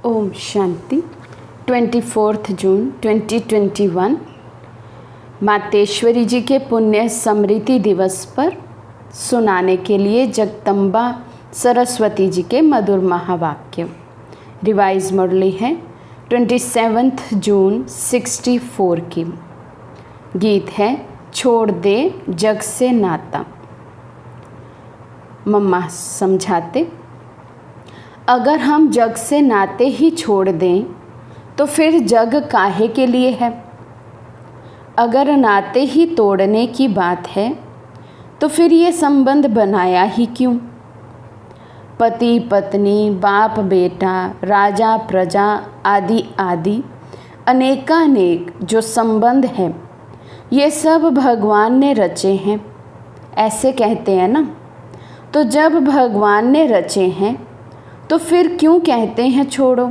ओम शांति। 24 जून 2021 मातेश्वरी जी के पुण्य स्मृति दिवस पर सुनाने के लिए जगदम्बा सरस्वती जी के मधुर महावाक्य। रिवाइज मुरली है 27 जून 64 की। गीत है छोड़ दे जग से नाता। मम्मा समझाते, अगर हम जग से नाते ही छोड़ दें तो फिर जग काहे के लिए है। अगर नाते ही तोड़ने की बात है तो फिर ये संबंध बनाया ही क्यों। पति पत्नी, बाप बेटा, राजा प्रजा आदि आदि अनेकानेक जो संबंध हैं ये सब भगवान ने रचे हैं, ऐसे कहते हैं ना। तो जब भगवान ने रचे हैं तो फिर क्यों कहते हैं छोड़ो।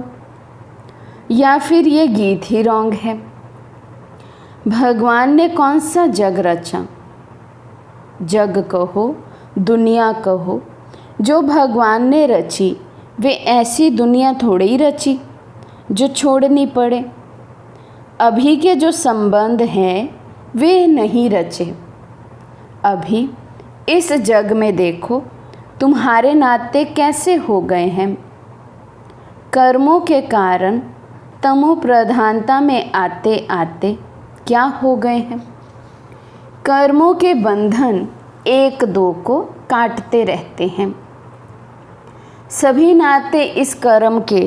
या फिर ये गीत ही रॉन्ग है। भगवान ने कौन सा जग रचा। जग कहो, दुनिया कहो, जो भगवान ने रची वे ऐसी दुनिया थोड़ी ही रची जो छोड़नी पड़े। अभी के जो संबंध हैं वे नहीं रचे। अभी इस जग में देखो तुम्हारे नाते कैसे हो गए हैं। कर्मों के कारण तमो प्रधानता में आते आते क्या हो गए हैं। कर्मों के बंधन एक दो को काटते रहते हैं। सभी नाते इस कर्म के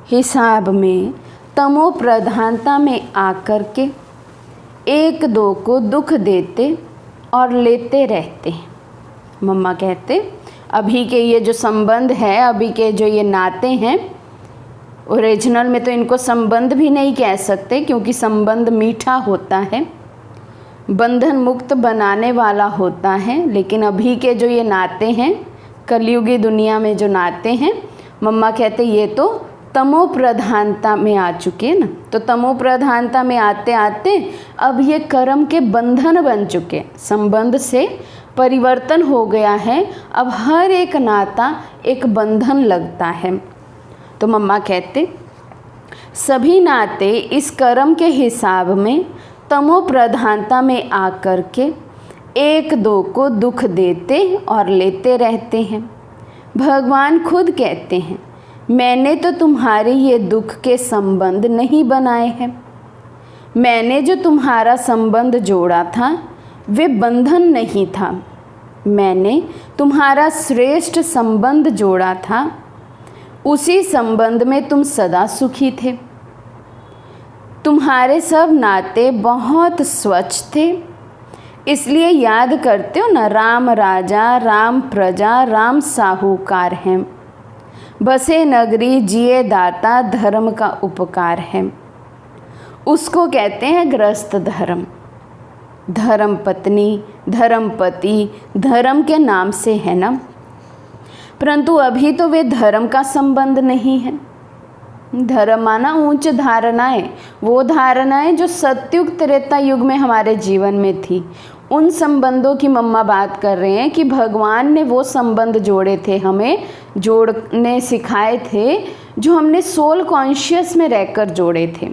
हिसाब में तमो प्रधानता में आकर के एक दो को दुख देते और लेते रहते हैं। मम्मा कहते अभी के ये जो संबंध है, अभी के जो ये नाते हैं, ओरिजिनल में तो इनको संबंध भी नहीं कह सकते क्योंकि संबंध मीठा होता है, बंधन मुक्त बनाने वाला होता है। लेकिन अभी के जो ये नाते हैं, कलयुगी दुनिया में जो नाते हैं, मम्मा कहते ये तो तमो प्रधानता में आ चुके हैं ना। तो तमो प्रधानता में आते आते अब ये कर्म के बंधन बन चुके, संबंध से परिवर्तन हो गया है। अब हर एक नाता एक बंधन लगता है। तो मम्मा कहते सभी नाते इस कर्म के हिसाब में तमो प्रधानता में आकर के एक दो को दुख देते और लेते रहते हैं। भगवान खुद कहते हैं मैंने तो तुम्हारे ये दुख के संबंध नहीं बनाए हैं। मैंने जो तुम्हारा संबंध जोड़ा था वे बंधन नहीं था। मैंने तुम्हारा श्रेष्ठ संबंध जोड़ा था, उसी संबंध में तुम सदा सुखी थे। तुम्हारे सब नाते बहुत स्वच्छ थे, इसलिए याद करते हो ना, राम राजा, राम प्रजा, राम साहूकार हैं। बसे नगरी जिए दाता, धर्म का उपकार है। उसको कहते हैं गृहस्थ धर्म। धर्म पत्नी, धर्म पति धर्म के नाम से है ना, परंतु अभी तो वे धर्म का संबंध नहीं है। धर्म माना ऊंच धारणाएं, वो धारणाएं जो सतयुग त्रेता युग में हमारे जीवन में थी। उन संबंधों की मम्मा बात कर रहे हैं कि भगवान ने वो संबंध जोड़े थे, हमें जोड़ने सिखाए थे, जो हमने सोल कॉन्शियस में रहकर जोड़े थे,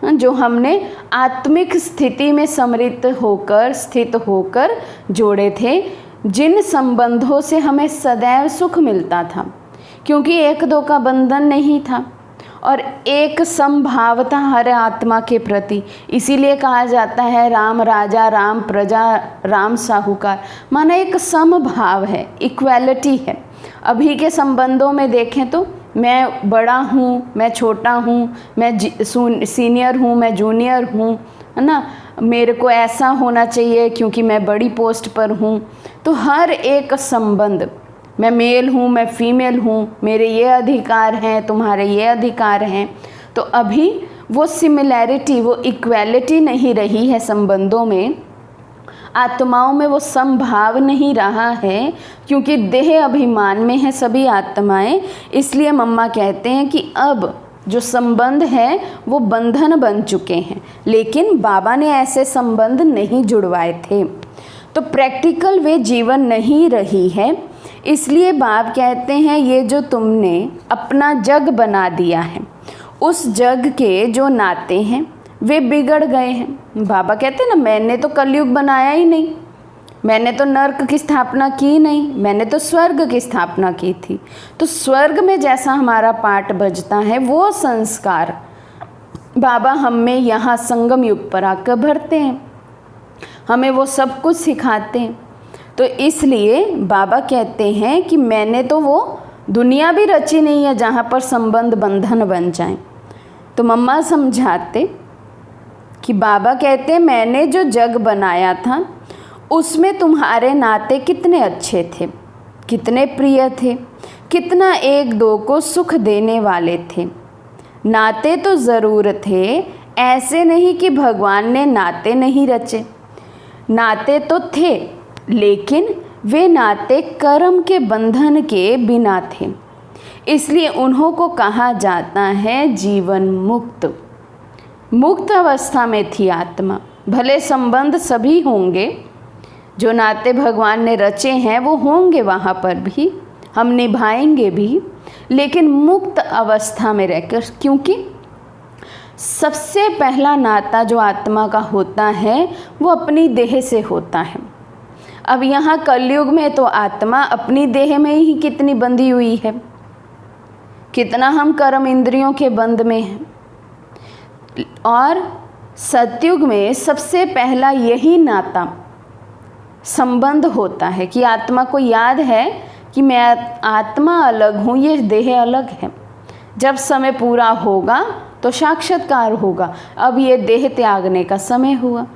जो हमने आत्मिक स्थिति में समृद्ध होकर, स्थित होकर जोड़े थे। जिन संबंधों से हमें सदैव सुख मिलता था क्योंकि एक दो का बंधन नहीं था और एक समभाव था हर आत्मा के प्रति। इसीलिए कहा जाता है राम राजा, राम प्रजा, राम साहूकार, माना एक समभाव है, इक्वालिटी है। अभी के संबंधों में देखें तो मैं बड़ा हूँ, मैं छोटा हूँ, मैं सीनियर हूँ, मैं जूनियर हूँ, है ना, मेरे को ऐसा होना चाहिए क्योंकि मैं बड़ी पोस्ट पर हूँ। तो हर एक संबंध, मैं मेल हूँ, मैं फीमेल हूँ, मेरे ये अधिकार हैं, तुम्हारे ये अधिकार हैं। तो अभी वो सिमिलैरिटी, वो इक्वालिटी नहीं रही है संबंधों में, आत्माओं में वो समभाव नहीं रहा है क्योंकि देह अभिमान में है सभी आत्माएं। इसलिए मम्मा कहते हैं कि अब जो संबंध है वो बंधन बन चुके हैं, लेकिन बाबा ने ऐसे संबंध नहीं जुड़वाए थे। तो प्रैक्टिकल वे जीवन नहीं रही है, इसलिए बाप कहते हैं ये जो तुमने अपना जग बना दिया है, उस जग के जो नाते हैं वे बिगड़ गए हैं। बाबा कहते हैं ना, मैंने तो कलयुग बनाया ही नहीं, मैंने तो नर्क की स्थापना की नहीं, मैंने तो स्वर्ग की स्थापना की थी। तो स्वर्ग में जैसा हमारा पाठ बजता है वो संस्कार बाबा हम में यहाँ संगम युग पर आकर भरते हैं, हमें वो सब कुछ सिखाते हैं। तो इसलिए बाबा कहते हैं कि मैंने तो वो दुनिया भी रची नहीं है जहाँ पर संबंध बंधन बन जाएं। तो मम्मा समझाते कि बाबा कहते हैं मैंने जो जग बनाया था उसमें तुम्हारे नाते कितने अच्छे थे, कितने प्रिय थे, कितना एक दो को सुख देने वाले थे। नाते तो ज़रूर थे, ऐसे नहीं कि भगवान ने नाते नहीं रचे, नाते तो थे, लेकिन वे नाते कर्म के बंधन के बिना थे, इसलिए उन्हों को कहा जाता है जीवन मुक्त। मुक्त अवस्था में थी आत्मा। भले संबंध सभी होंगे, जो नाते भगवान ने रचे हैं वो होंगे वहाँ पर भी, हम निभाएंगे भी, लेकिन मुक्त अवस्था में रहकर, क्योंकि सबसे पहला नाता जो आत्मा का होता है वो अपनी देह से होता है। अब यहाँ कलयुग में तो आत्मा अपनी देह में ही कितनी बंधी हुई है, कितना हम कर्म इंद्रियों के बंध में हैं। और सतयुग में सबसे पहला यही नाता संबंध होता है कि आत्मा को याद है कि मैं आत्मा अलग हूँ, ये देह अलग है। जब समय पूरा होगा तो साक्षात्कार होगा, अब ये देह त्यागने का समय हुआ।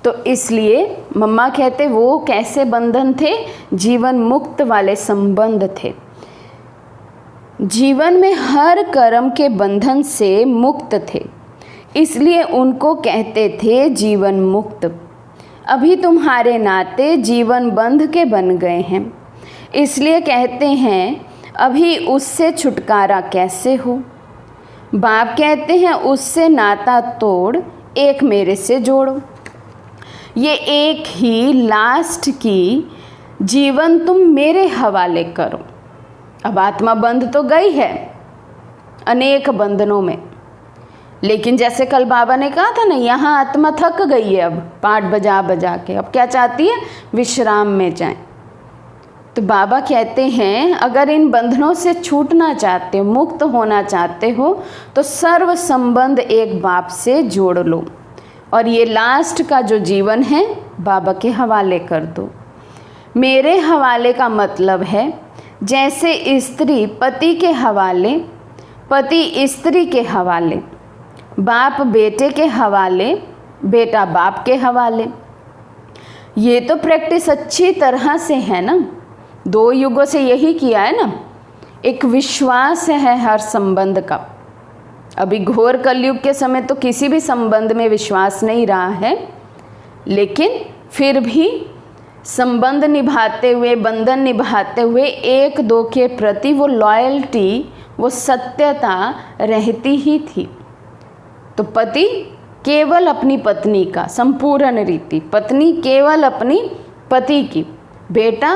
तो इसलिए मम्मा कहते वो कैसे बंधन थे, जीवन मुक्त वाले संबंध थे। जीवन में हर कर्म के बंधन से मुक्त थे, इसलिए उनको कहते थे जीवन मुक्त। अभी तुम्हारे नाते जीवन बंध के बन गए हैं, इसलिए कहते हैं अभी उससे छुटकारा कैसे हो। बाप कहते हैं उससे नाता तोड़, एक मेरे से जोड़ो। ये एक ही लास्ट की जीवन तुम मेरे हवाले करो। अब आत्मा बंध तो गई है अनेक बंधनों में, लेकिन जैसे कल बाबा ने कहा था ना, यहाँ आत्मा थक गई है अब पाठ बजा बजा के, अब क्या चाहती है, विश्राम में जाए। तो बाबा कहते हैं अगर इन बंधनों से छूटना चाहते हो, मुक्त होना चाहते हो, तो सर्व संबंध एक बाप से जोड़ लो और ये लास्ट का जो जीवन है बाबा के हवाले कर दो। मेरे हवाले का मतलब है जैसे स्त्री पति के हवाले, पति स्त्री के हवाले, बाप बेटे के हवाले, बेटा बाप के हवाले। ये तो प्रैक्टिस अच्छी तरह से है ना, 2 युगों से यही किया है ना। एक विश्वास है हर संबंध का। अभी घोर कलयुग के समय तो किसी भी संबंध में विश्वास नहीं रहा है, लेकिन फिर भी संबंध निभाते हुए, बंधन निभाते हुए एक दो के प्रति वो लॉयल्टी, वो सत्यता रहती ही थी। तो पति केवल अपनी पत्नी का संपूर्ण रीति, पत्नी केवल अपनी पति की, बेटा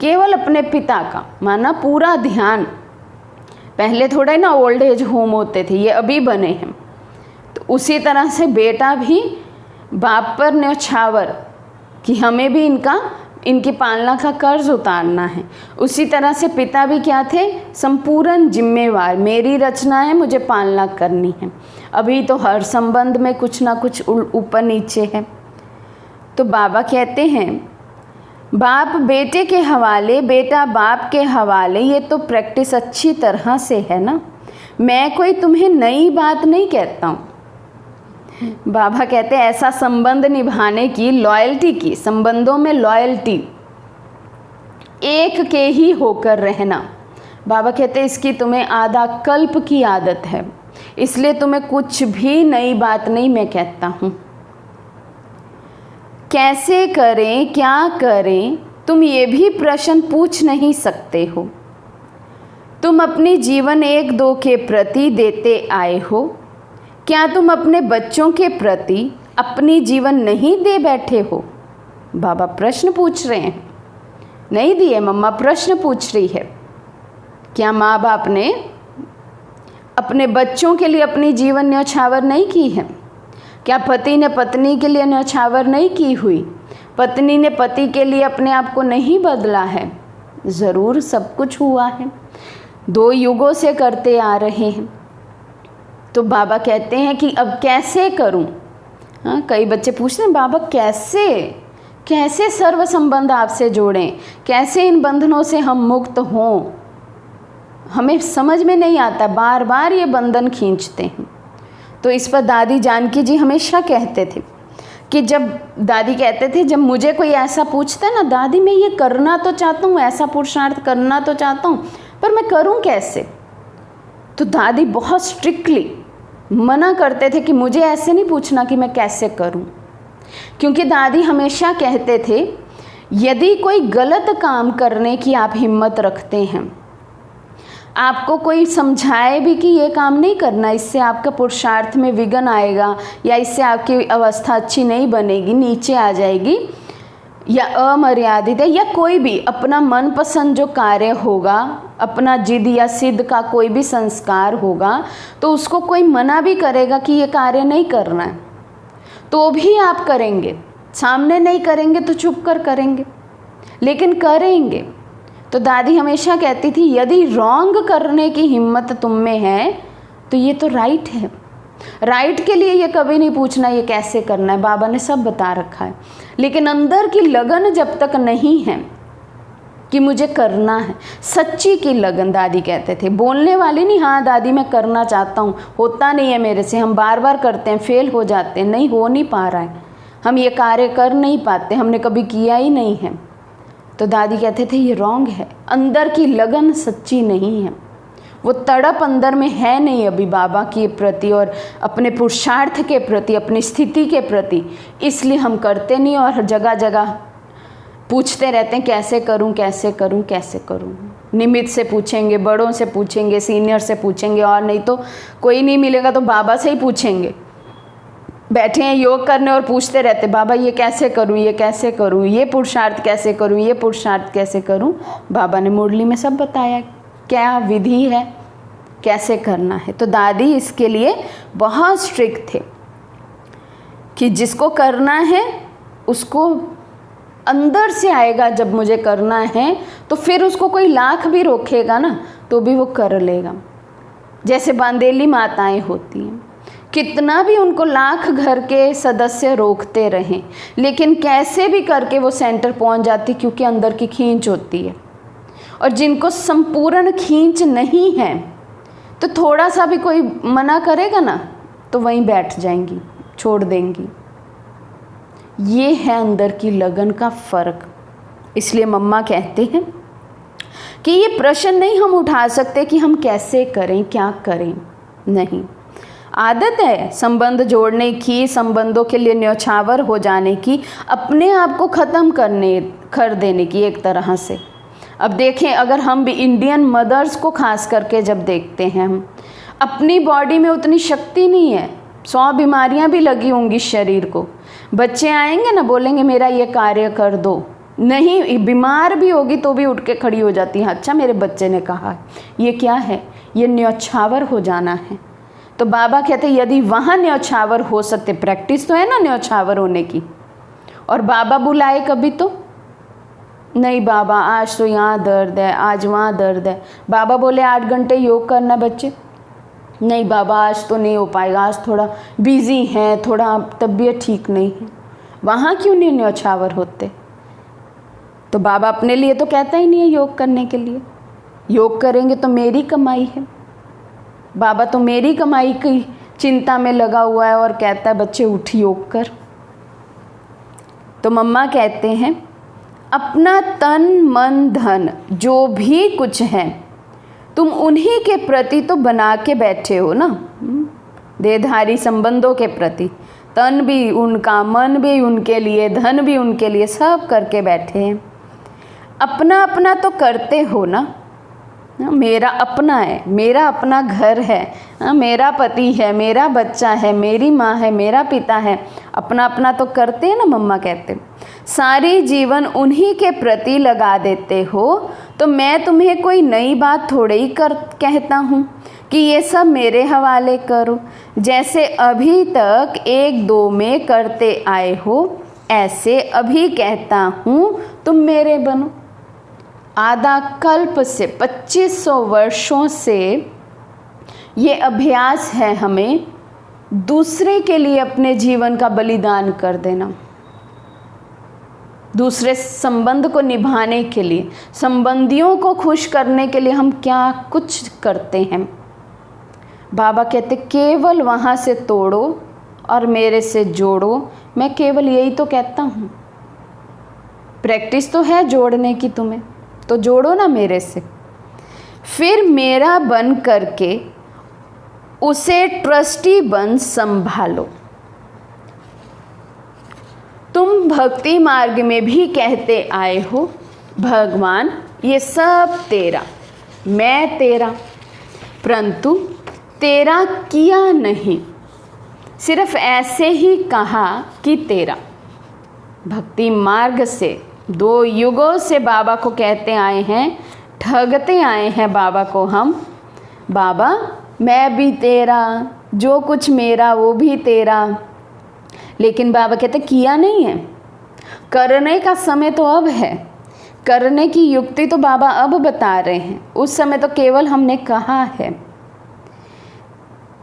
केवल अपने पिता का, माना पूरा ध्यान। पहले थोड़ा ना ओल्ड एज होम होते थे, ये अभी बने हैं। तो उसी तरह से बेटा भी बाप पर न्यौछावर कि हमें भी इनकी पालना का कर्ज उतारना है। उसी तरह से पिता भी क्या थे, संपूर्ण जिम्मेवार, मेरी रचना है, मुझे पालना करनी है। अभी तो हर संबंध में कुछ ना कुछ ऊपर नीचे है। तो बाबा कहते हैं बाप बेटे के हवाले, बेटा बाप के हवाले। ये तो प्रैक्टिस अच्छी तरह से है ना, मैं कोई तुम्हें नई बात नहीं कहता हूँ। बाबा कहते हैं ऐसा संबंध निभाने की, लॉयल्टी की, संबंधों में लॉयल्टी, एक के ही होकर रहना। बाबा कहते हैं इसकी तुम्हें आधा कल्प की आदत है, इसलिए तुम्हें कुछ भी नई बात नहीं मैं कहता हूँ। कैसे करें, क्या करें, तुम ये भी प्रश्न पूछ नहीं सकते हो। तुम अपनी जीवन एक दो के प्रति देते आए हो, क्या तुम अपने बच्चों के प्रति अपनी जीवन नहीं दे बैठे हो। बाबा प्रश्न पूछ रहे हैं, नहीं दिए, मम्मा प्रश्न पूछ रही है। क्या माँ बाप ने अपने बच्चों के लिए अपनी जीवन न्यौछावर नहीं की है? क्या पति ने पत्नी के लिए न्यौछावर नहीं की हुई? पत्नी ने पति के लिए अपने आप को नहीं बदला है? ज़रूर सब कुछ हुआ है, 2 युगों से करते आ रहे हैं। तो बाबा कहते हैं कि अब कैसे करूं? हाँ, कई बच्चे पूछते हैं बाबा कैसे कैसे सर्व संबंध आपसे जोड़ें, कैसे इन बंधनों से हम मुक्त हों? हमें समझ में नहीं आता, बार बार ये बंधन खींचते हैं। तो इस पर दादी जानकी जी हमेशा कहते थे कि जब दादी कहते थे जब मुझे कोई ऐसा पूछता है ना, दादी मैं ये करना तो चाहता हूँ, ऐसा पुरुषार्थ करना तो चाहता हूँ, पर मैं करूँ कैसे? तो दादी बहुत स्ट्रिक्टली मना करते थे कि मुझे ऐसे नहीं पूछना कि मैं कैसे करूं, क्योंकि दादी हमेशा कहते थे यदि कोई गलत काम करने की आप हिम्मत रखते हैं, आपको कोई समझाए भी कि ये काम नहीं करना, इससे आपका पुरुषार्थ में विघ्न आएगा या इससे आपकी अवस्था अच्छी नहीं बनेगी, नीचे आ जाएगी या अमर्यादित है, या कोई भी अपना मनपसंद जो कार्य होगा, अपना जिद या सिद्ध का कोई भी संस्कार होगा, तो उसको कोई मना भी करेगा कि ये कार्य नहीं करना है, तो भी आप करेंगे। सामने नहीं करेंगे तो चुप कर करेंगे, लेकिन करेंगे। तो दादी हमेशा कहती थी यदि रॉन्ग करने की हिम्मत तुम में है तो ये तो राइट है। राइट के लिए ये कभी नहीं पूछना ये कैसे करना है, बाबा ने सब बता रखा है। लेकिन अंदर की लगन जब तक नहीं है कि मुझे करना है, सच्ची की लगन, दादी कहते थे, बोलने वाली नहीं, हाँ दादी मैं करना चाहता हूँ, होता नहीं है मेरे से, हम बार बार करते हैं, फेल हो जाते हैं, नहीं हो नहीं पा रहा है, हम ये कार्य कर नहीं पाते, हमने कभी किया ही नहीं है। तो दादी कहते थे ये रॉन्ग है, अंदर की लगन सच्ची नहीं है, वो तड़प अंदर में है नहीं अभी बाबा के प्रति और अपने पुरुषार्थ के प्रति, अपनी स्थिति के प्रति, इसलिए हम करते नहीं और हर जगह जगह पूछते रहते हैं कैसे करूं कैसे करूं कैसे करूं। निमित्त से पूछेंगे, बड़ों से पूछेंगे, सीनियर से पूछेंगे, और नहीं तो कोई नहीं मिलेगा तो बाबा से ही पूछेंगे। बैठे हैं योग करने और पूछते रहते बाबा ये कैसे करूं, ये कैसे करूं, ये पुरुषार्थ कैसे करूं, ये पुरुषार्थ कैसे करूं। बाबा ने मुरली में सब बताया क्या विधि है, कैसे करना है। तो दादी इसके लिए बहुत स्ट्रिक्ट थे कि जिसको करना है उसको अंदर से आएगा, जब मुझे करना है तो फिर उसको कोई लाख भी रोकेगा ना तो भी वो कर लेगा। जैसे बांदेली माताएं होती हैं, कितना भी उनको लाख घर के सदस्य रोकते रहें, लेकिन कैसे भी करके वो सेंटर पहुंच जाती, क्योंकि अंदर की खींच होती है। और जिनको संपूर्ण खींच नहीं है तो थोड़ा सा भी कोई मना करेगा ना तो वहीं बैठ जाएंगी, छोड़ देंगी। ये है अंदर की लगन का फ़र्क। इसलिए मम्मा कहते हैं कि ये प्रश्न नहीं हम उठा सकते कि हम कैसे करें, क्या करें, नहीं। आदत है संबंध जोड़ने की, संबंधों के लिए न्यौछावर हो जाने की, अपने आप को ख़त्म कर देने की एक तरह से। अब देखें, अगर हम भी इंडियन मदर्स को खास करके जब देखते हैं, हम अपनी बॉडी में उतनी शक्ति नहीं है, 100 बीमारियां भी लगी होंगी शरीर को। बच्चे आएंगे ना, बोलेंगे मेरा ये कार्य कर दो, नहीं, बीमार भी होगी तो भी उठ के खड़ी हो जाती है, अच्छा मेरे बच्चे ने कहा। ये क्या है? ये न्यौछावर हो जाना है। तो बाबा कहते यदि वहाँ न्यौछावर हो सकते, प्रैक्टिस तो है ना न्यौछावर होने की, और बाबा बुलाए कभी तो नहीं, बाबा आज तो यहाँ दर्द है, आज वहाँ दर्द है। बाबा बोले 8 घंटे योग करना बच्चे, नहीं बाबा आज तो नहीं हो पाएगा, आज थोड़ा बिजी हैं, थोड़ा तबीयत ठीक नहीं है। वहाँ क्यों नहीं न्यौछावर होते? तो बाबा अपने लिए तो कहता ही नहीं है योग करने के लिए, योग करेंगे तो मेरी कमाई है। बाबा तो मेरी कमाई की चिंता में लगा हुआ है और कहता है बच्चे उठ योग कर। तो मम्मा कहते हैं अपना तन मन धन जो भी कुछ है तुम उन्हीं के प्रति तो बना के बैठे हो ना, देहधारी संबंधों के प्रति। तन भी उनका, मन भी उनके लिए, धन भी उनके लिए, सब करके बैठे हैं। अपना अपना तो करते हो ना, मेरा अपना है, मेरा अपना घर है, मेरा पति है, मेरा बच्चा है, मेरी माँ है, मेरा पिता है, अपना अपना तो करते हैं ना। मम्मा कहते सारी जीवन उन्हीं के प्रति लगा देते हो, तो मैं तुम्हें कोई नई बात थोड़े ही कहता हूँ कि ये सब मेरे हवाले करो, जैसे अभी तक 1-2 में करते आए हो, ऐसे अभी कहता हूँ तुम मेरे बनो। आधा कल्प से 2500 वर्षों से ये अभ्यास है हमें दूसरे के लिए अपने जीवन का बलिदान कर देना, दूसरे संबंध को निभाने के लिए, संबंधियों को खुश करने के लिए हम क्या कुछ करते हैं। बाबा कहते केवल वहाँ से तोड़ो और मेरे से जोड़ो। मैं केवल यही तो कहता हूँ, प्रैक्टिस तो है जोड़ने की तुम्हें, तो जोड़ो ना मेरे से। फिर मेरा बन करके उसे ट्रस्टी बन संभालो। तुम भक्ति मार्ग में भी कहते आए हो भगवान ये सब तेरा, मैं तेरा, परंतु तेरा किया नहीं, सिर्फ ऐसे ही कहा कि तेरा। भक्ति मार्ग से 2 युगों से बाबा को कहते आए हैं, ठगते आए हैं बाबा को हम, बाबा मैं भी तेरा, जो कुछ मेरा वो भी तेरा। लेकिन बाबा कहते किया नहीं है। करने का समय तो अब है, करने की युक्ति तो बाबा अब बता रहे हैं, उस समय तो केवल हमने कहा है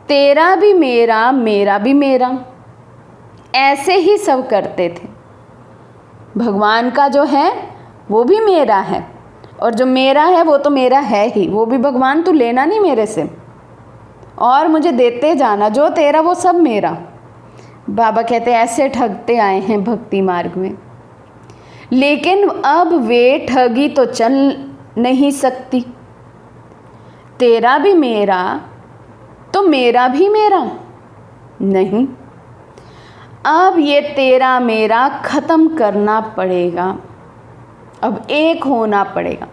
तेरा भी मेरा, मेरा भी मेरा, ऐसे ही सब करते थे। भगवान का जो है वो भी मेरा है, और जो मेरा है वो तो मेरा है ही, वो भी भगवान तू लेना नहीं मेरे से और मुझे देते जाना, जो तेरा वो सब मेरा। बाबा कहते ऐसे ठगते आए हैं भक्ति मार्ग में। लेकिन अब वे ठगी तो चल नहीं सकती। तेरा भी मेरा तो मेरा भी मेरा नहीं। अब ये तेरा मेरा ख़त्म करना पड़ेगा, अब एक होना पड़ेगा।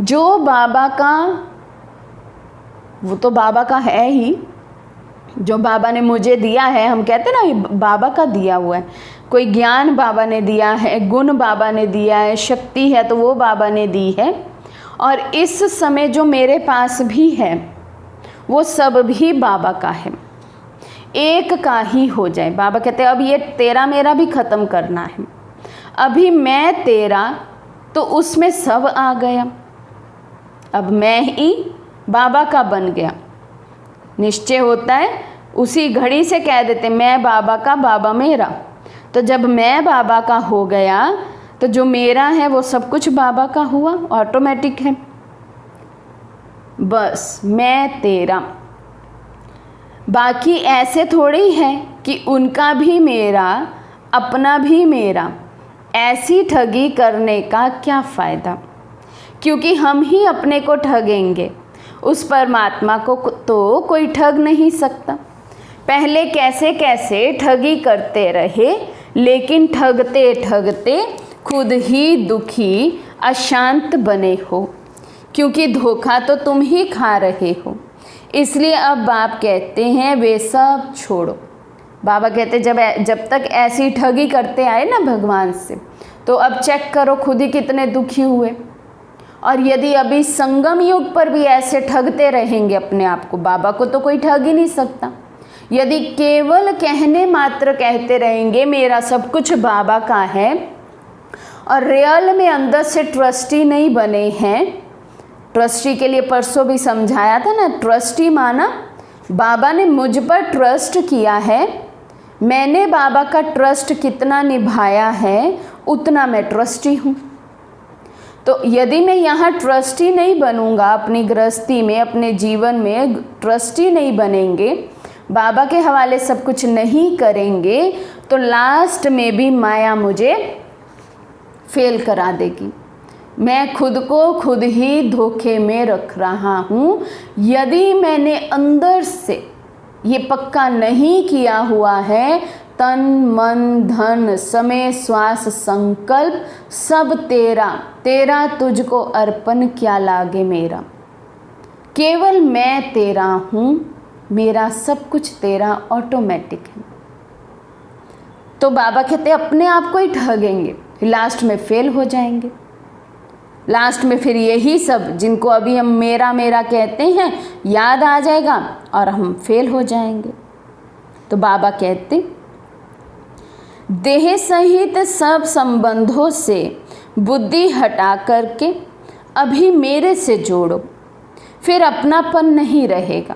जो बाबा का वो तो बाबा का है ही, जो बाबा ने मुझे दिया है, हम कहते ना ये बाबा का दिया हुआ है। कोई ज्ञान बाबा ने दिया है, गुण बाबा ने दिया है, शक्ति है तो वो बाबा ने दी है, और इस समय जो मेरे पास भी है वो सब भी बाबा का है, एक का ही हो जाए। बाबा कहते हैं अब ये तेरा मेरा भी ख़त्म करना है। अभी मैं तेरा तो उसमें सब आ गया, अब मैं ही बाबा का बन गया। निश्चय होता है उसी घड़ी से कह देते मैं बाबा का, बाबा मेरा। तो जब मैं बाबा का हो गया तो जो मेरा है वो सब कुछ बाबा का हुआ, ऑटोमेटिक है। बस मैं तेरा। बाकी ऐसे थोड़ी है कि उनका भी मेरा, अपना भी मेरा। ऐसी ठगी करने का क्या फ़ायदा, क्योंकि हम ही अपने को ठगेंगे, उस परमात्मा को तो कोई ठग नहीं सकता। पहले कैसे कैसे ठगी करते रहे, लेकिन ठगते ठगते खुद ही दुखी अशांत बने हो, क्योंकि धोखा तो तुम ही खा रहे हो। इसलिए अब बाप कहते हैं वे सब छोड़ो। बाबा कहते जब तक ऐसी ठगी करते आए ना भगवान से, तो अब चेक करो खुद ही कितने दुखी हुए। और यदि अभी संगम युग पर भी ऐसे ठगते रहेंगे अपने आप को, बाबा को तो कोई ठग ही नहीं सकता। यदि केवल कहने मात्र कहते रहेंगे मेरा सब कुछ बाबा का है, और रियल में अंदर से ट्रस्टी नहीं बने हैं। ट्रस्टी के लिए परसों भी समझाया था ना, ट्रस्टी माना बाबा ने मुझ पर ट्रस्ट किया है, मैंने बाबा का ट्रस्ट कितना निभाया है उतना मैं ट्रस्टी हूँ। तो यदि मैं यहाँ ट्रस्टी नहीं बनूँगा, अपनी गृहस्थी में, अपने जीवन में ट्रस्टी नहीं बनेंगे, बाबा के हवाले सब कुछ नहीं करेंगे, तो लास्ट में भी माया मुझे फेल करा देगी। मैं खुद को खुद ही धोखे में रख रहा हूँ। यदि मैंने अंदर से ये पक्का नहीं किया हुआ है, तन मन धन समय श्वास संकल्प सब तेरा, तेरा तुझको अर्पण क्या लागे मेरा। केवल मैं तेरा हूँ, मेरा सब कुछ तेरा ऑटोमेटिक है। तो बाबा कहते अपने आप को ही ठगेंगे, लास्ट में फेल हो जाएंगे। लास्ट में फिर यही सब जिनको अभी हम मेरा मेरा कहते हैं याद आ जाएगा और हम फेल हो जाएंगे। तो बाबा कहते देह सहित सब संबंधों से बुद्धि हटा करके अभी मेरे से जोड़ो, फिर अपनापन नहीं रहेगा।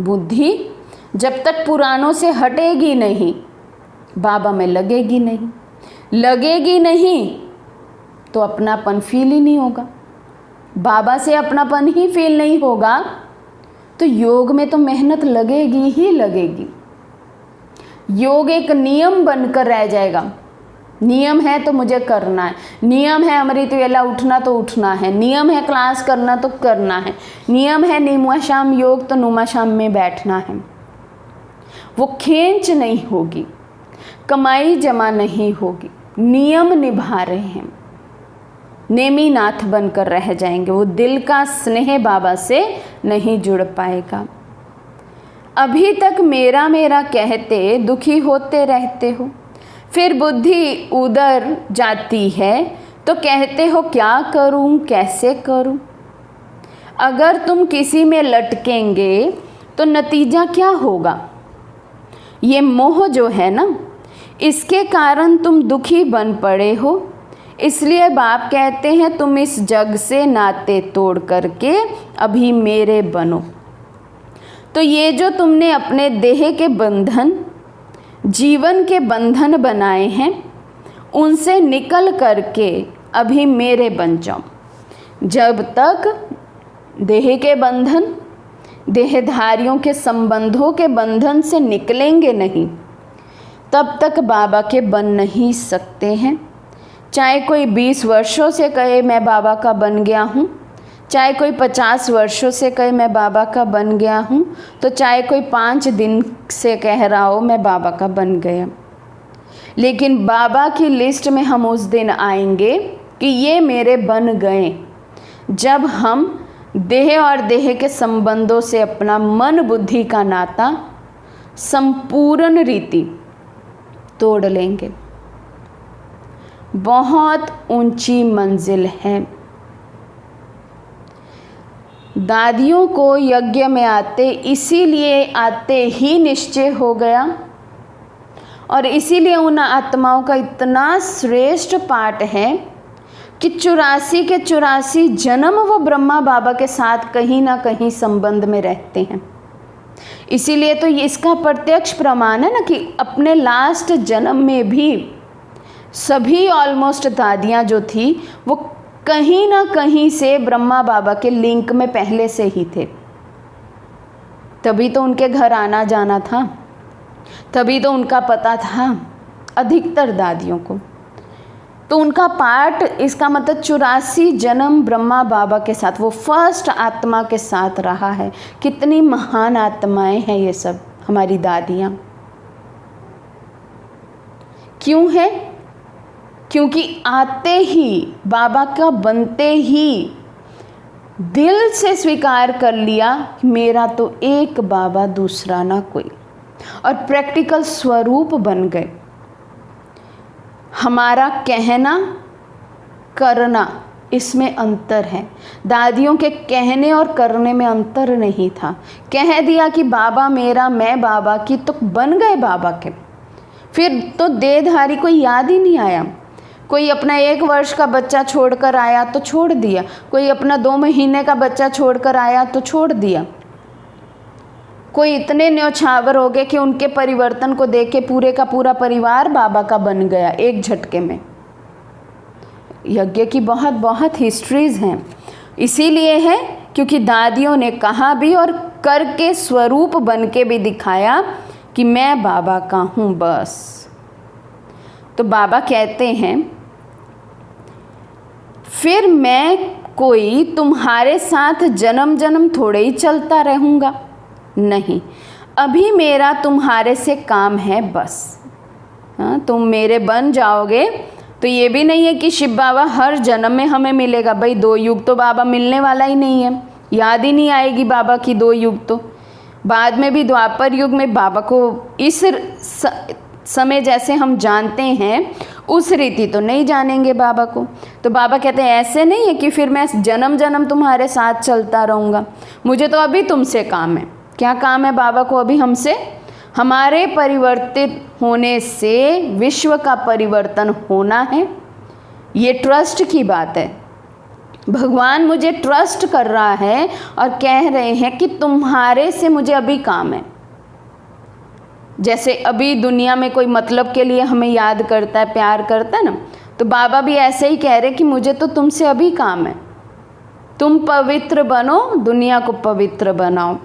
बुद्धि जब तक पुरानों से हटेगी नहीं, बाबा में लगेगी नहीं तो अपनापन फील ही नहीं होगा। बाबा से अपनापन ही फील नहीं होगा तो योग में तो मेहनत लगेगी ही लगेगी। योग एक नियम बनकर रह जाएगा। नियम है तो मुझे करना है, नियम है अमृत वेला उठना तो उठना है, नियम है क्लास करना तो करना है, नियम है नीमुआ शाम योग तो नुमा शाम में बैठना है। वो खींच नहीं होगी, कमाई जमा नहीं होगी, नियम निभा रहे हैं, नेमीनाथ बनकर रह जाएंगे। वो दिल का स्नेह बाबा से नहीं जुड़ पाएगा। अभी तक मेरा मेरा कहते दुखी होते रहते हो, फिर बुद्धि उधर जाती है तो कहते हो क्या करूं कैसे करूं। अगर तुम किसी में लटकेंगे तो नतीजा क्या होगा। ये मोह जो है ना, इसके कारण तुम दुखी बन पड़े हो। इसलिए बाप कहते हैं तुम इस जग से नाते तोड़ करके अभी मेरे बनो। तो ये जो तुमने अपने देह के बंधन, जीवन के बंधन बनाए हैं, उनसे निकल करके अभी मेरे बन जाओ। जब तक देह के बंधन, देहधारियों के संबंधों के बंधन से निकलेंगे नहीं, तब तक बाबा के बन नहीं सकते हैं। चाहे कोई 20 वर्षों से कहे मैं बाबा का बन गया हूँ, चाहे कोई 50 वर्षों से कहे मैं बाबा का बन गया हूँ, तो चाहे कोई 5 दिन से कह रहा हो मैं बाबा का बन गया। लेकिन बाबा की लिस्ट में हम उस दिन आएंगे कि ये मेरे बन गए, जब हम देह और देह के संबंधों से अपना मन बुद्धि का नाता संपूर्ण रीति तोड़ लेंगे। बहुत ऊंची मंजिल है। दादियों को यज्ञ में इसीलिए आते ही निश्चय हो गया और इसीलिए उन आत्माओं का इतना श्रेष्ठ पाठ है कि 84 के 84 जन्म वो ब्रह्मा बाबा के साथ कहीं ना कहीं संबंध में रहते हैं। इसीलिए तो ये इसका प्रत्यक्ष प्रमाण है ना कि अपने लास्ट जन्म में भी सभी ऑलमोस्ट दादियाँ जो थी वो कहीं ना कहीं से ब्रह्मा बाबा के लिंक में पहले से ही थे। तभी तो उनके घर आना जाना था, तभी तो उनका पता था अधिकतर दादियों को। तो उनका पाठ, इसका मतलब 84 जन्म ब्रह्मा बाबा के साथ, वो फर्स्ट आत्मा के साथ रहा है। कितनी महान आत्माएं हैं ये सब हमारी दादियाँ। क्यों है? क्योंकि आते ही बाबा का बनते ही दिल से स्वीकार कर लिया कि मेरा तो एक बाबा दूसरा ना कोई, और प्रैक्टिकल स्वरूप बन गए। हमारा कहना करना इसमें अंतर है। दादियों के कहने और करने में अंतर नहीं था। कह दिया कि बाबा मेरा, मैं बाबा की, तो बन गए बाबा के। फिर तो देहधारी कोई याद ही नहीं आया। कोई अपना 1 वर्ष का बच्चा छोड़कर आया तो छोड़ दिया, कोई अपना 2 महीने का बच्चा छोड़कर आया तो छोड़ दिया। कोई इतने न्यौछावर हो गए कि उनके परिवर्तन को देख के पूरे का पूरा परिवार बाबा का बन गया एक झटके में। यज्ञ की बहुत बहुत हिस्ट्रीज हैं। इसीलिए है क्योंकि दादियों ने कहा भी और करके स्वरूप बन के भी दिखाया कि मैं बाबा का हूँ बस। तो बाबा कहते हैं फिर मैं कोई तुम्हारे साथ जन्म जन्म थोड़े ही चलता रहूँगा, नहीं, अभी मेरा तुम्हारे से काम है बस। हाँ, तुम मेरे बन जाओगे तो ये भी नहीं है कि शिव बाबा हर जन्म में हमें मिलेगा। भाई 2 युग तो बाबा मिलने वाला ही नहीं है, याद ही नहीं आएगी बाबा की 2 युग। तो बाद में भी द्वापर युग में बाबा को इस समय जैसे हम जानते हैं उस रीति तो नहीं जानेंगे बाबा को। तो बाबा कहते हैं ऐसे नहीं है कि फिर मैं जन्म जन्म तुम्हारे साथ चलता रहूँगा, मुझे तो अभी तुमसे काम है। क्या काम है बाबा को अभी हमसे? हमारे परिवर्तित होने से विश्व का परिवर्तन होना है। ये ट्रस्ट की बात है। भगवान मुझे ट्रस्ट कर रहा है और कह रहे हैं कि तुम्हारे से मुझे अभी काम है। जैसे अभी दुनिया में कोई मतलब के लिए हमें याद करता है, प्यार करता है ना, तो बाबा भी ऐसे ही कह रहे कि मुझे तो तुमसे अभी काम है। तुम पवित्र बनो, दुनिया को पवित्र बनाओ।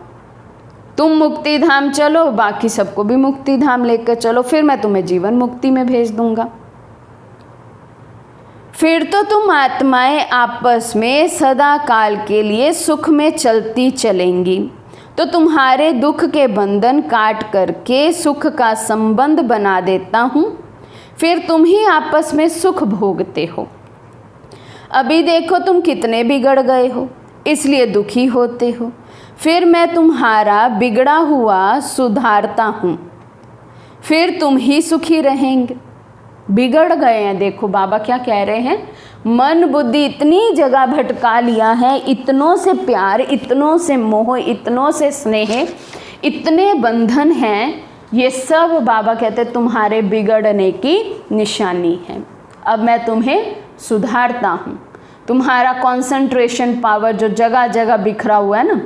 तुम मुक्ति धाम चलो, बाकी सबको भी मुक्ति धाम लेकर चलो, फिर मैं तुम्हें जीवन मुक्ति में भेज दूंगा। फिर तो तुम आत्माएं आपस में सदा काल के लिए सुख में चलती चलेंगी। तो तुम्हारे दुख के बंधन काट करके सुख का संबंध बना देता हूँ, फिर तुम ही आपस में सुख भोगते हो। अभी देखो तुम कितने बिगड़ गए हो, इसलिए दुखी होते हो। फिर मैं तुम्हारा बिगड़ा हुआ सुधारता हूँ, फिर तुम ही सुखी रहेंगे। बिगड़ गए हैं, देखो बाबा क्या कह रहे हैं, मन बुद्धि इतनी जगह भटका लिया है, इतनों से प्यार, इतनों से मोह, इतनों से स्नेह, इतने बंधन हैं, ये सब बाबा कहते तुम्हारे बिगड़ने की निशानी है। अब मैं तुम्हें सुधारता हूँ। तुम्हारा कंसंट्रेशन पावर जो जगह जगह बिखरा हुआ है ना,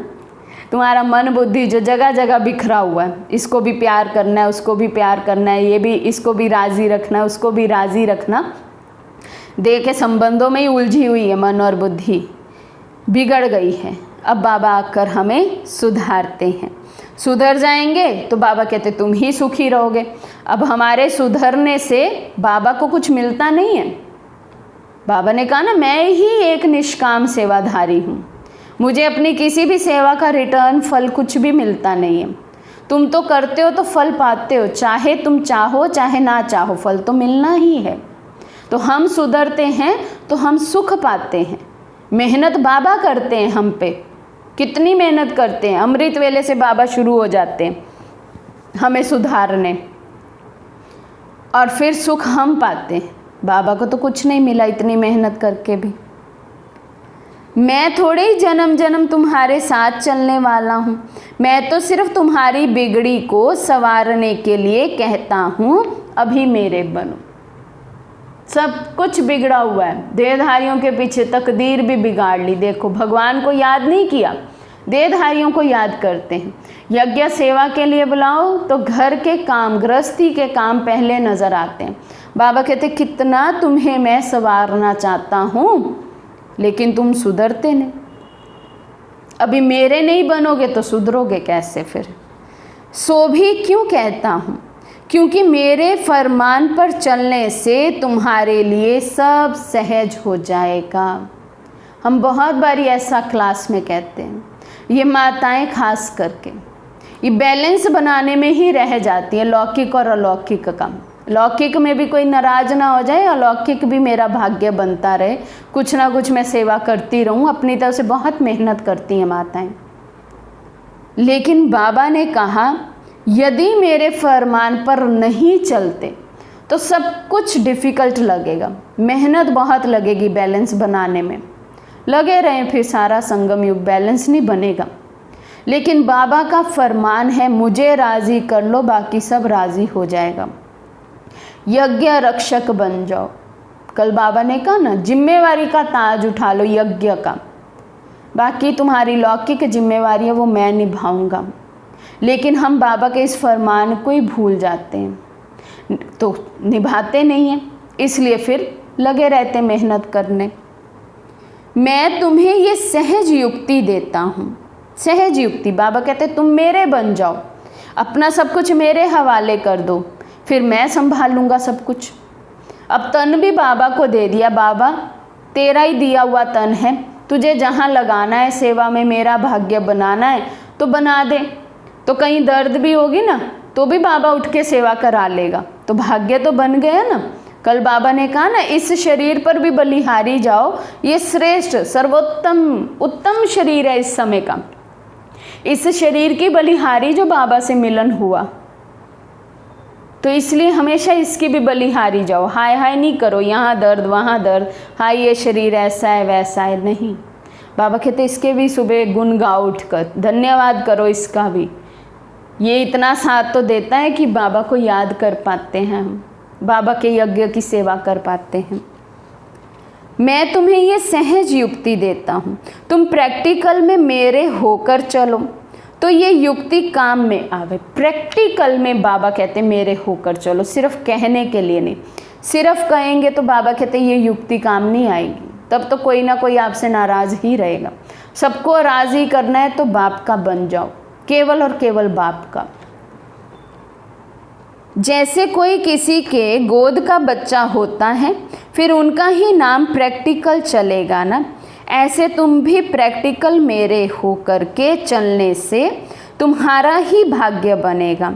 तुम्हारा मन बुद्धि जो जगह जगह बिखरा हुआ है, इसको भी प्यार करना है, उसको भी प्यार करना है, ये भी, इसको भी राज़ी रखना है, उसको भी राज़ी रखना, देह के संबंधों में ही उलझी हुई है मन और बुद्धि, बिगड़ गई है। अब बाबा आकर हमें सुधारते हैं। सुधर जाएंगे तो बाबा कहते तुम ही सुखी रहोगे। अब हमारे सुधरने से बाबा को कुछ मिलता नहीं है। बाबा ने कहा ना, मैं ही एक निष्काम सेवाधारी हूँ, मुझे अपनी किसी भी सेवा का रिटर्न फल कुछ भी मिलता नहीं है। तुम तो करते हो तो फल पाते हो, चाहे तुम चाहो चाहे ना चाहो, फल तो मिलना ही है। तो हम सुधरते हैं तो हम सुख पाते हैं। मेहनत बाबा करते हैं हम पे, कितनी मेहनत करते हैं। अमृत वेले से बाबा शुरू हो जाते हैं हमें सुधारने, और फिर सुख हम पाते हैं। बाबा को तो कुछ नहीं मिला इतनी मेहनत करके भी। मैं थोड़े ही जन्म जन्म तुम्हारे साथ चलने वाला हूँ, मैं तो सिर्फ तुम्हारी बिगड़ी को संवारने के लिए कहता हूँ, अभी मेरे बनो। सब कुछ बिगड़ा हुआ है, देहधारियों के पीछे तकदीर भी बिगाड़ ली। देखो भगवान को याद नहीं किया, देहधारियों को याद करते हैं। यज्ञ सेवा के लिए बुलाओ तो घर के काम, गृहस्थी के काम पहले नज़र आते हैं। बाबा कहते कितना तुम्हें मैं संवारना चाहता हूँ, लेकिन तुम सुधरते नहीं। अभी मेरे नहीं बनोगे तो सुधरोगे कैसे फिर? सो भी क्यों कहता हूँ, क्योंकि मेरे फरमान पर चलने से तुम्हारे लिए सब सहज हो जाएगा। हम बहुत बारी ऐसा क्लास में कहते हैं, ये माताएं खास करके ये बैलेंस बनाने में ही रह जाती है, लौकिक और अलौकिक का। लौकिक में भी कोई नाराज ना हो जाए, अलौकिक भी मेरा भाग्य बनता रहे, कुछ ना कुछ मैं सेवा करती रहूं। अपनी तरफ से बहुत मेहनत करती हैं माताएं। लेकिन बाबा ने कहा यदि मेरे फरमान पर नहीं चलते तो सब कुछ डिफ़िकल्ट लगेगा, मेहनत बहुत लगेगी बैलेंस बनाने में। लगे रहें फिर सारा संगम युग, बैलेंस नहीं बनेगा। लेकिन बाबा का फरमान है मुझे राज़ी कर लो, बाकी सब राज़ी हो जाएगा। यज्ञ रक्षक बन जाओ। कल बाबा ने कहा ना, जिम्मेवारी का ताज उठा लो यज्ञ का, बाकी तुम्हारी लौकिक जिम्मेवारी है वो मैं निभाऊंगा। लेकिन हम बाबा के इस फरमान को ही भूल जाते हैं, तो निभाते नहीं हैं, इसलिए फिर लगे रहते मेहनत करने। मैं तुम्हें ये सहज युक्ति देता हूँ। सहज युक्ति, बाबा कहते तुम मेरे बन जाओ, अपना सब कुछ मेरे हवाले कर दो, फिर मैं संभालूंगा सब कुछ। अब तन भी बाबा को दे दिया, बाबा तेरा ही दिया हुआ तन है, तुझे जहाँ लगाना है सेवा में, मेरा भाग्य बनाना है तो बना दे। तो कहीं दर्द भी होगी ना तो भी बाबा उठ के सेवा करा लेगा, तो भाग्य तो बन गया ना। कल बाबा ने कहा ना, इस शरीर पर भी बलिहारी जाओ, ये श्रेष्ठ सर्वोत्तम उत्तम शरीर है इस समय का। इस शरीर की बलिहारी जो बाबा से मिलन हुआ, तो इसलिए हमेशा इसकी भी बलिहारी जाओ। हाय हाय नहीं करो, यहाँ दर्द वहाँ दर्द, हाय ये शरीर ऐसा है वैसा है, नहीं। बाबा कहते इसके भी सुबह गुण गाओ उठकर, धन्यवाद करो इसका भी। ये इतना साथ तो देता है कि बाबा को याद कर पाते हैं हम, बाबा के यज्ञ की सेवा कर पाते हैं। मैं तुम्हें ये सहज युक्ति देता हूँ, तुम प्रैक्टिकल में मेरे होकर चलो तो ये युक्ति काम में आवे। प्रैक्टिकल में बाबा कहते मेरे होकर चलो, सिर्फ कहने के लिए नहीं। सिर्फ कहेंगे तो बाबा कहते ये युक्ति काम नहीं आएगी, तब तो कोई ना कोई आपसे नाराज़ ही रहेगा। सबको राज़ी करना है तो बाप का बन जाओ, केवल और केवल बाप का। जैसे कोई किसी के गोद का बच्चा होता है, फिर उनका ही नाम प्रैक्टिकल चलेगा ना, ऐसे तुम भी प्रैक्टिकल मेरे होकर के चलने से तुम्हारा ही भाग्य बनेगा।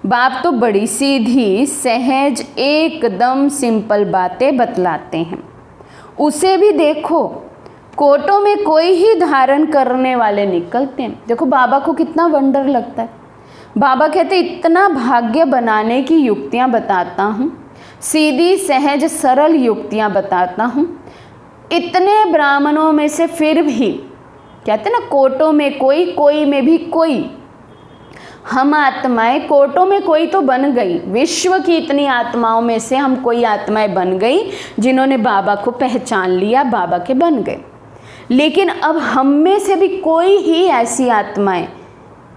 बाप तो बड़ी सीधी सहज एकदम सिंपल बातें बतलाते हैं। उसे भी देखो, कोटों में कोई ही धारण करने वाले निकलते हैं। देखो बाबा को कितना वंडर लगता है। बाबा कहते इतना भाग्य बनाने की युक्तियाँ बताता हूँ, सीधी सहज सरल युक्तियाँ बताता हूँ। इतने ब्राह्मणों में से फिर भी कहते ना कोटों में कोई, कोई में भी कोई। हम आत्माएं कोटों में कोई तो बन गई, विश्व की इतनी आत्माओं में से हम कोई आत्माएं बन गई जिन्होंने बाबा को पहचान लिया, बाबा के बन गए। लेकिन अब हम में से भी कोई ही ऐसी आत्माएं,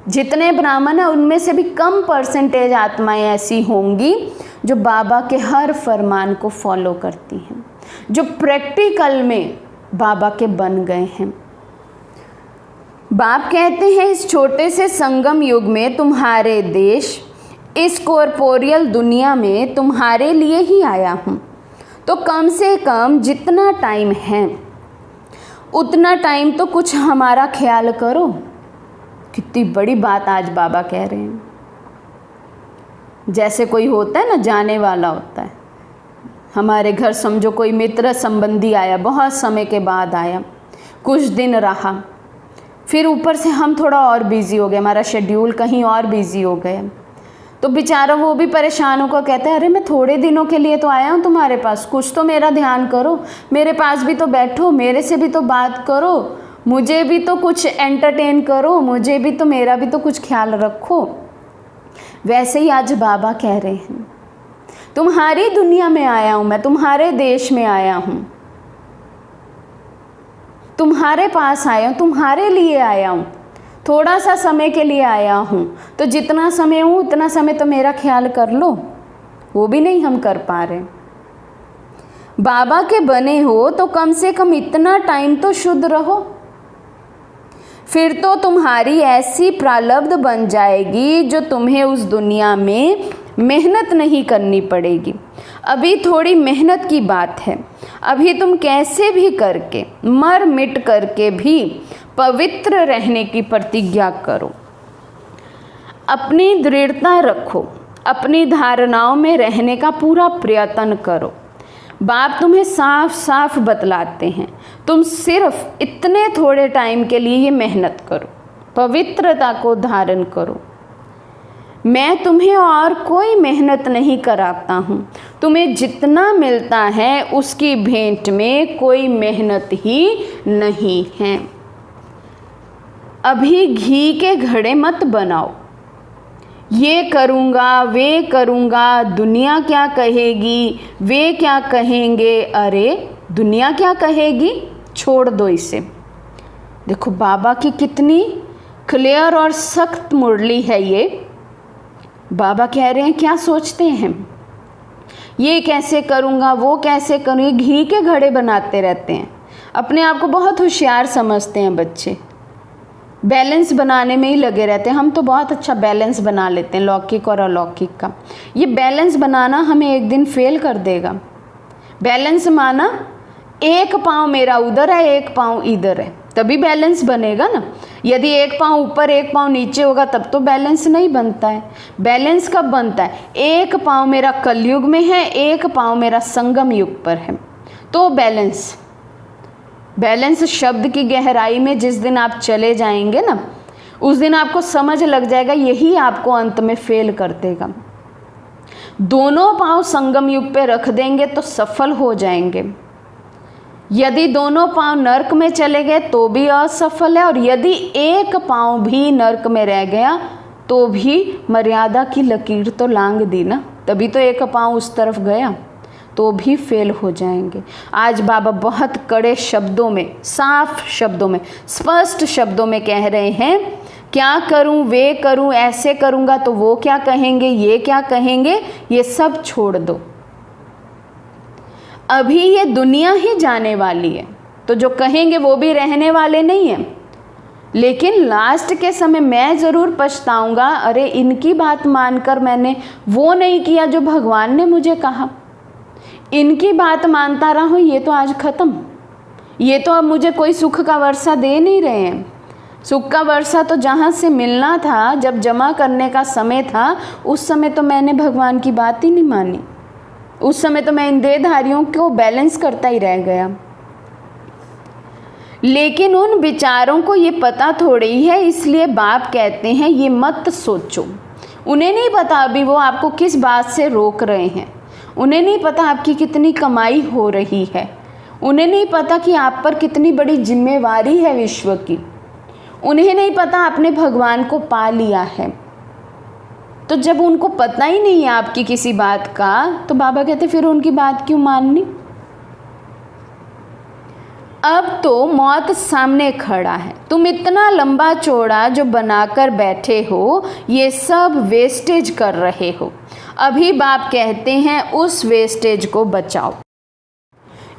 जितने ब्राह्मण हैं उनमें से भी कम परसेंटेज आत्माएं ऐसी होंगी जो बाबा के हर फरमान को फॉलो करती हैं, जो प्रैक्टिकल में बाबा के बन गए हैं। बाप कहते हैं इस छोटे से संगम युग में तुम्हारे देश, इस कॉर्पोरियल दुनिया में तुम्हारे लिए ही आया हूँ। तो कम से कम जितना टाइम है उतना टाइम तो कुछ हमारा ख्याल करो। कितनी बड़ी बात आज बाबा कह रहे हैं। जैसे कोई होता है ना, जाने वाला होता है। हमारे घर समझो कोई मित्र संबंधी आया, बहुत समय के बाद आया, कुछ दिन रहा, फिर ऊपर से हम थोड़ा और बिज़ी हो गए, हमारा शेड्यूल कहीं और बिज़ी हो गया, तो बेचारा वो भी परेशान होकर कहता है अरे मैं थोड़े दिनों के लिए तो आया हूँ तुम्हारे पास, कुछ तो मेरा ध्यान करो, मेरे पास भी तो बैठो, मेरे से भी तो बात करो, मुझे भी तो कुछ एंटरटेन करो, मुझे भी तो, मेरा भी तो कुछ ख्याल रखो। वैसे ही आज बाबा कह रहे हैं तुम्हारी दुनिया में आया हूँ मैं, तुम्हारे देश में आया हूँ, तुम्हारे पास आया हूँ, तुम्हारे लिए आया हूँ, थोड़ा सा समय के लिए आया हूँ, तो जितना समय हूँ उतना समय तो मेरा ख्याल कर लो। वो भी नहीं हम कर पा रहे। बाबा के बने हो तो कम से कम इतना टाइम तो शुद्ध रहो, फिर तो तुम्हारी ऐसी प्रारब्ध बन जाएगी जो तुम्हें उस दुनिया में मेहनत नहीं करनी पड़ेगी। अभी थोड़ी मेहनत की बात है, अभी तुम कैसे भी करके, मर मिट करके भी पवित्र रहने की प्रतिज्ञा करो। अपनी दृढ़ता रखो, अपनी धारणाओं में रहने का पूरा प्रयत्न करो। बाप तुम्हें साफ साफ बतलाते हैं तुम सिर्फ इतने थोड़े टाइम के लिए ये मेहनत करो, पवित्रता को धारण करो। मैं तुम्हें और कोई मेहनत नहीं कराता हूँ, तुम्हें जितना मिलता है उसकी भेंट में कोई मेहनत ही नहीं है। अभी घी के घड़े मत बनाओ, ये करूँगा वे करूँगा, दुनिया क्या कहेगी, वे क्या कहेंगे, अरे दुनिया क्या कहेगी, छोड़ दो इसे। देखो बाबा की कितनी क्लियर और सख्त मुरली है ये। बाबा कह रहे हैं क्या सोचते हैं, ये कैसे करूँगा वो कैसे करूँ, ये घी के घड़े बनाते रहते हैं, अपने आप को बहुत होशियार समझते हैं बच्चे, बैलेंस बनाने में ही लगे रहते हैं। हम तो बहुत अच्छा बैलेंस बना लेते हैं लौकिक और अलौकिक का। ये बैलेंस बनाना हमें एक दिन फेल कर देगा। बैलेंस माना एक पाँव मेरा उधर है एक पाँव इधर है, तभी बैलेंस बनेगा ना। यदि एक पाँव ऊपर एक पाँव नीचे होगा तब तो बैलेंस नहीं बनता है। बैलेंस कब बनता है, एक पाँव मेरा कलयुग में है, एक पाँव मेरा संगम युग पर है, तो बैलेंस। बैलेंस शब्द की गहराई में जिस दिन आप चले जाएंगे ना, उस दिन आपको समझ लग जाएगा यही आपको अंत में फेल कर देगा। दोनों पाँव संगम युग पे रख देंगे तो सफल हो जाएंगे। यदि दोनों पाँव नर्क में चले गए तो भी असफल है, और यदि एक पाँव भी नर्क में रह गया तो भी मर्यादा की लकीर तो लांघ दी ना, तभी तो एक पाँव उस तरफ गया, तो भी फेल हो जाएंगे। आज बाबा बहुत कड़े शब्दों में, साफ शब्दों में, स्पष्ट शब्दों में कह रहे हैं, क्या करूं, वे करूं, ऐसे करूंगा तो वो क्या कहेंगे, ये क्या कहेंगे, ये सब छोड़ दो। अभी ये दुनिया ही जाने वाली है, तो जो कहेंगे वो भी रहने वाले नहीं हैं। लेकिन लास्ट के समय मैं ज़रूर पछताऊंगा, अरे इनकी बात मानकर मैंने वो नहीं किया जो भगवान ने मुझे कहा। इनकी बात मानता रहा हूँ, ये तो आज ख़त्म, ये तो अब मुझे कोई सुख का वर्षा दे नहीं रहे हैं। सुख का वर्षा तो जहाँ से मिलना था, जब जमा करने का समय था, उस समय तो मैंने भगवान की बात ही नहीं मानी। उस समय तो मैं इन देहधारियों को बैलेंस करता ही रह गया। लेकिन उन विचारों को ये पता थोड़ी है, इसलिए बाप कहते हैं ये मत सोचो। उन्हें नहीं पता अभी वो आपको किस बात से रोक रहे हैं। उन्हें नहीं पता आपकी कितनी कमाई हो रही है। उन्हें नहीं पता कि आप पर कितनी बड़ी जिम्मेवारी है विश्व की। उन्हें नहीं पता आपने भगवान को पा लिया है। तो जब उनको पता ही नहीं है आपकी किसी बात का, तो बाबा कहते फिर उनकी बात क्यों माननी। अब तो मौत सामने खड़ा है, तुम इतना लंबा चौड़ा जो बनाकर बैठे हो, ये सब वेस्टेज कर रहे हो। अभी बाप कहते हैं उस वेस्टेज को बचाओ।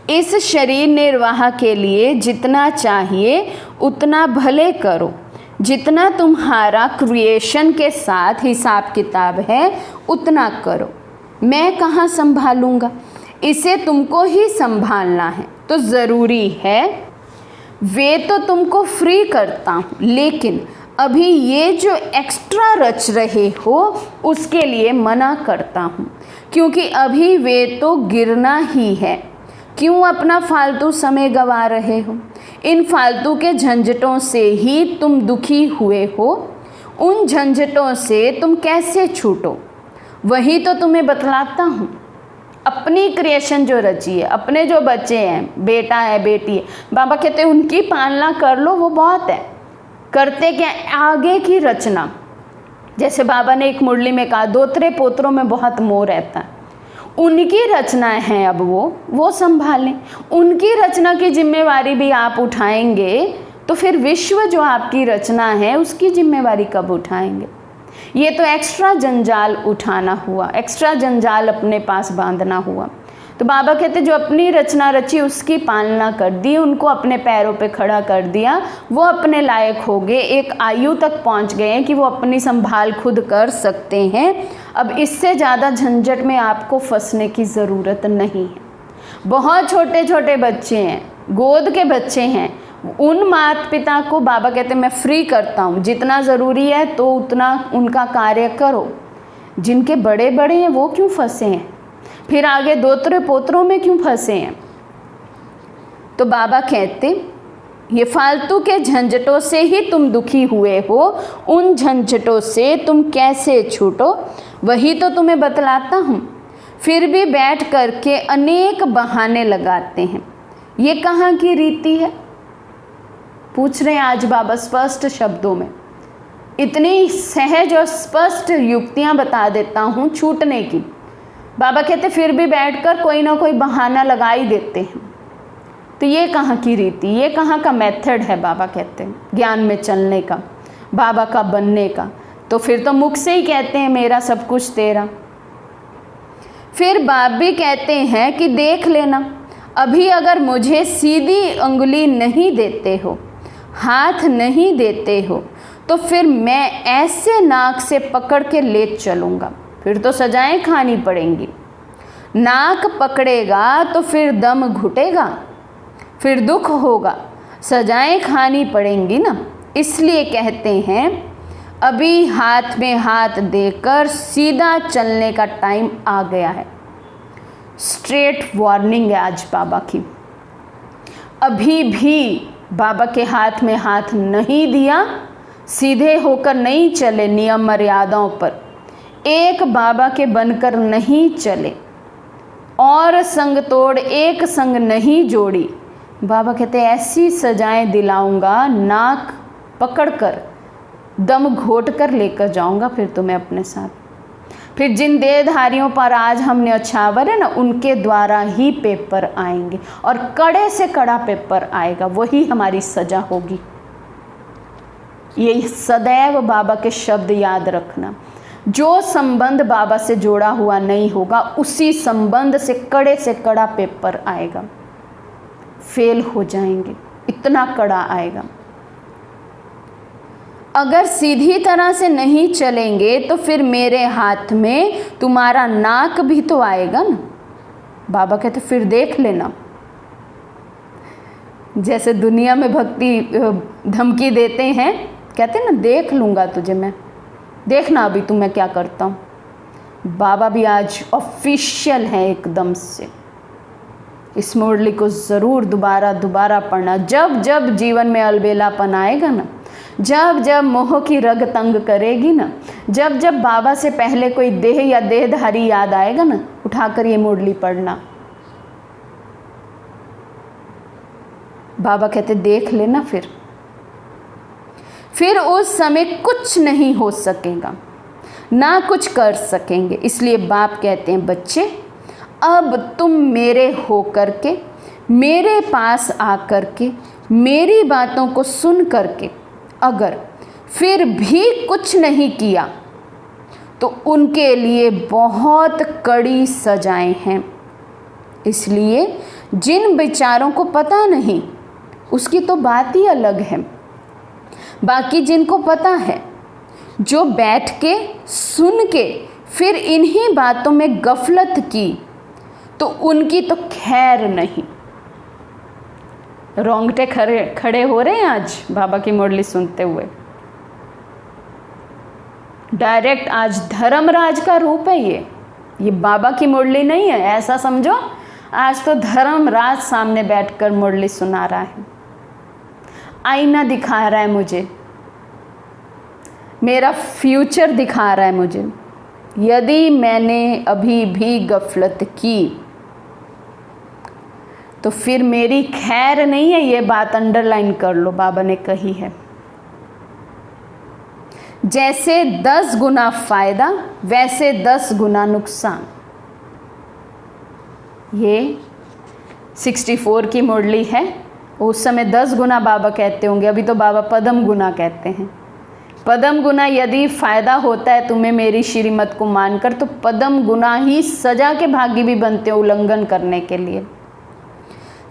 इस शरीर निर्वाह के लिए जितना चाहिए उतना भले करो, जितना तुम्हारा क्रिएशन के साथ हिसाब किताब है उतना करो। मैं कहाँ संभालूंगा, इसे तुमको ही संभालना है, तो ज़रूरी है। वे तो तुमको फ्री करता हूँ, लेकिन अभी ये जो एक्स्ट्रा रच रहे हो उसके लिए मना करता हूँ, क्योंकि अभी वे तो गिरना ही है। क्यों अपना फालतू समय गंवा रहे हो। इन फालतू के झंझटों से ही तुम दुखी हुए हो। उन झंझटों से तुम कैसे छूटो, वही तो तुम्हें बतलाता हूँ। अपनी क्रिएशन जो रची है, अपने जो बच्चे हैं, बेटा है, बेटी है, बाबा कहते हैं उनकी पालना कर लो, वो बहुत है। करते क्या, आगे की रचना। जैसे बाबा ने एक मुरली में कहा, दोतरे पोतरों में बहुत मोह रहता है। उनकी रचनाएं हैं, अब वो संभालें। उनकी रचना की जिम्मेवारी भी आप उठाएंगे तो फिर विश्व जो आपकी रचना है उसकी जिम्मेवारी कब उठाएंगे। ये तो एक्स्ट्रा जंजाल उठाना हुआ, एक्स्ट्रा जंजाल अपने पास बांधना हुआ। तो बाबा कहते जो अपनी रचना रची उसकी पालना कर दी, उनको अपने पैरों पे खड़ा कर दिया, वो अपने लायक हो गए, एक आयु तक पहुंच गए हैं कि वो अपनी संभाल खुद कर सकते हैं। अब इससे ज़्यादा झंझट में आपको फंसने की ज़रूरत नहीं है। बहुत छोटे छोटे बच्चे हैं, गोद के बच्चे हैं, उन माता पिता को बाबा कहते मैं फ्री करता हूँ। जितना ज़रूरी है तो उतना उनका कार्य करो। जिनके बड़े बड़े हैं वो क्यों फंसे हैं, फिर आगे दोतरे पोतरों में क्यों फंसे हैं। तो बाबा कहते ये फालतू के झंझटों से ही तुम दुखी हुए हो, उन झंझटों से तुम कैसे छूटो वही तो तुम्हें बतलाता हूँ। फिर भी बैठ करके अनेक बहाने लगाते हैं, ये कहाँ की रीति है, पूछ रहे हैं आज बाबा स्पष्ट शब्दों में। इतनी सहज और स्पष्ट युक्तियाँ बता देता हूँ छूटने की। बाबा कहते फिर भी बैठकर कोई ना कोई बहाना लगा ही देते हैं। तो ये कहाँ की रीति, ये कहाँ का मेथड है। बाबा कहते हैं ज्ञान में चलने का, बाबा का बनने का। तो फिर तो मुख से ही कहते हैं मेरा सब कुछ तेरा। फिर बाप भी कहते हैं कि देख लेना, अभी अगर मुझे सीधी अंगुली नहीं देते हो, हाथ नहीं देते हो, तो फिर मैं ऐसे नाक से पकड़ के ले चलूँगा। फिर तो सजाएं खानी पड़ेंगी। नाक पकड़ेगा तो फिर दम घुटेगा, फिर दुख होगा, सजाएं खानी पड़ेंगी ना। इसलिए कहते हैं अभी हाथ में हाथ देकर सीधा चलने का टाइम आ गया है। स्ट्रेट वार्निंग है आज बाबा की। अभी भी बाबा के हाथ में हाथ नहीं दिया, सीधे होकर नहीं चले नियम मर्यादाओं पर, एक बाबा के बनकर नहीं चले और संग तोड़ एक संग नहीं जोड़ी। बाबा कहते ऐसी सजाएं दिलाऊंगा, नाक पकड़कर दम घोट कर लेकर जाऊंगा फिर तुम्हें अपने साथ। फिर जिन देहधारियों पर आज हम न्यौछावर है ना, उनके द्वारा ही पेपर आएंगे और कड़े से कड़ा पेपर आएगा, वही हमारी सजा होगी। ये सदैव बाबा के शब्द याद रखना। जो संबंध बाबा से जोड़ा हुआ नहीं होगा, उसी संबंध से कड़ा पेपर आएगा, फेल हो जाएंगे, इतना कड़ा आएगा। अगर सीधी तरह से नहीं चलेंगे तो फिर मेरे हाथ में तुम्हारा नाक भी तो आएगा ना। बाबा कहते फिर देख लेना। जैसे दुनिया में भक्ति धमकी देते हैं, कहते हैं ना देख लूँगा तुझे मैं, देखना अभी तुम मैं क्या करता हूँ। बाबा भी आज ऑफिशियल हैं एकदम से। इस मुरली को ज़रूर दोबारा पढ़ना। जब जब जीवन में अलबेलापन आएगा ना, जब जब मोह की रग तंग करेगी ना, जब जब बाबा से पहले कोई देह या देहधारी याद आएगा ना, उठाकर ये मुरली पढ़ना। बाबा कहते देख लेना फिर उस समय कुछ नहीं हो सकेगा, ना कुछ कर सकेंगे। इसलिए बाप कहते हैं बच्चे, अब तुम मेरे हो करके, मेरे पास आकर के, मेरी बातों को सुन करके अगर फिर भी कुछ नहीं किया तो उनके लिए बहुत कड़ी सजाएं हैं। इसलिए जिन विचारों को पता नहीं उसकी तो बात ही अलग है। बाकी जिनको पता है, जो बैठ के सुन के फिर इन्हीं बातों में गफलत की, तो उनकी तो खैर नहीं। रोंगटे खड़े हो रहे हैं आज बाबा की मुरली सुनते हुए। डायरेक्ट आज धर्मराज का रूप है ये बाबा की मुरली नहीं है, ऐसा समझो। आज तो धर्मराज सामने बैठकर मुरली सुना रहा है, आईना दिखा रहा है मुझे, मेरा फ्यूचर दिखा रहा है मुझे। यदि मैंने अभी भी गफलत की तो फिर मेरी खैर नहीं है। ये बात अंडरलाइन कर लो, बाबा ने कही है। जैसे 10 गुना फायदा वैसे 10 गुना नुकसान। ये 64 की मुरली है। उस समय 10 गुना बाबा कहते होंगे, अभी तो बाबा पदम गुना कहते हैं। पदम गुना यदि फ़ायदा होता है तुम्हें मेरी श्रीमत को मानकर, तो पदम गुना ही सजा के भागी भी बनते हो उल्लंघन करने के लिए।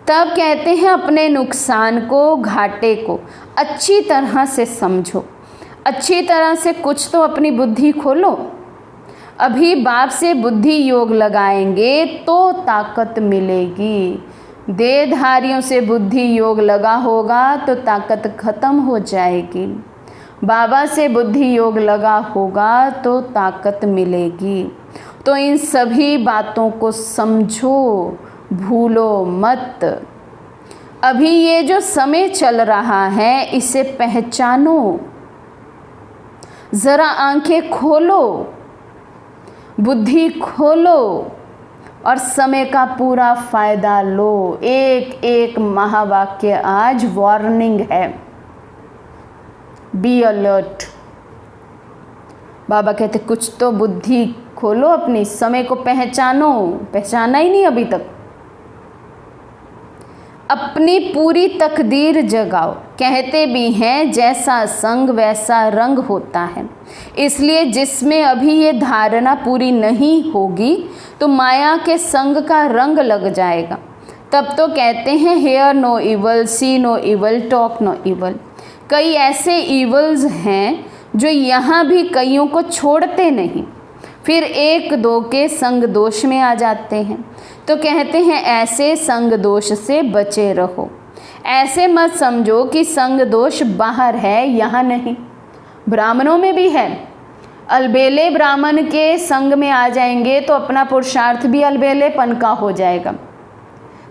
तब कहते हैं अपने नुकसान को, घाटे को अच्छी तरह से समझो, अच्छी तरह से कुछ तो अपनी बुद्धि खोलो। अभी बाप से बुद्धि योग लगाएंगे तो ताकत मिलेगी। देहधारियों से बुद्धि योग लगा होगा तो ताकत खत्म हो जाएगी। बाबा से बुद्धि योग लगा होगा तो ताकत मिलेगी। तो इन सभी बातों को समझो, भूलो मत। अभी ये जो समय चल रहा है इसे पहचानो, ज़रा आंखें खोलो, बुद्धि खोलो और समय का पूरा फ़ायदा लो। एक एक महावाक्य आज वार्निंग है, बी अलर्ट। बाबा कहते कुछ तो बुद्धि खोलो अपनी, समय को पहचानो, पहचाना ही नहीं अभी तक। अपनी पूरी तकदीर जगाओ। कहते भी हैं जैसा संग वैसा रंग होता है। इसलिए जिसमें अभी ये धारणा पूरी नहीं होगी तो माया के संग का रंग लग जाएगा। तब तो कहते हैं hear no evil, see no evil, talk no evil. कई ऐसे इवल्स हैं जो यहाँ भी कईयों को छोड़ते नहीं, फिर एक दो के संग दोष में आ जाते हैं। तो कहते हैं ऐसे संग दोष से बचे रहो। ऐसे मत समझो कि संग दोष बाहर है, यहाँ नहीं, ब्राह्मणों में भी है। अलबेले ब्राह्मण के संग में आ जाएंगे तो अपना पुरुषार्थ भी अलबेलेपन का हो जाएगा।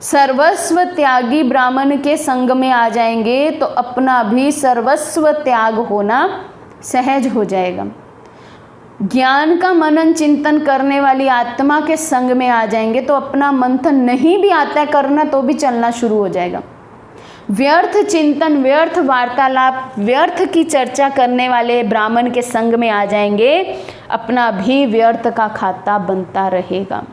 सर्वस्व त्यागी ब्राह्मण के संग में आ जाएंगे तो अपना भी सर्वस्व त्याग होना सहज हो जाएगा। ज्ञान का मनन चिंतन करने वाली आत्मा के संग में आ जाएंगे तो अपना मंथन नहीं भी आता है करना तो भी चलना शुरू हो जाएगा। व्यर्थ चिंतन, व्यर्थ वार्तालाप, व्यर्थ की चर्चा करने वाले ब्राह्मण के संग में आ जाएंगे, अपना भी व्यर्थ का खाता बनता रहेगा।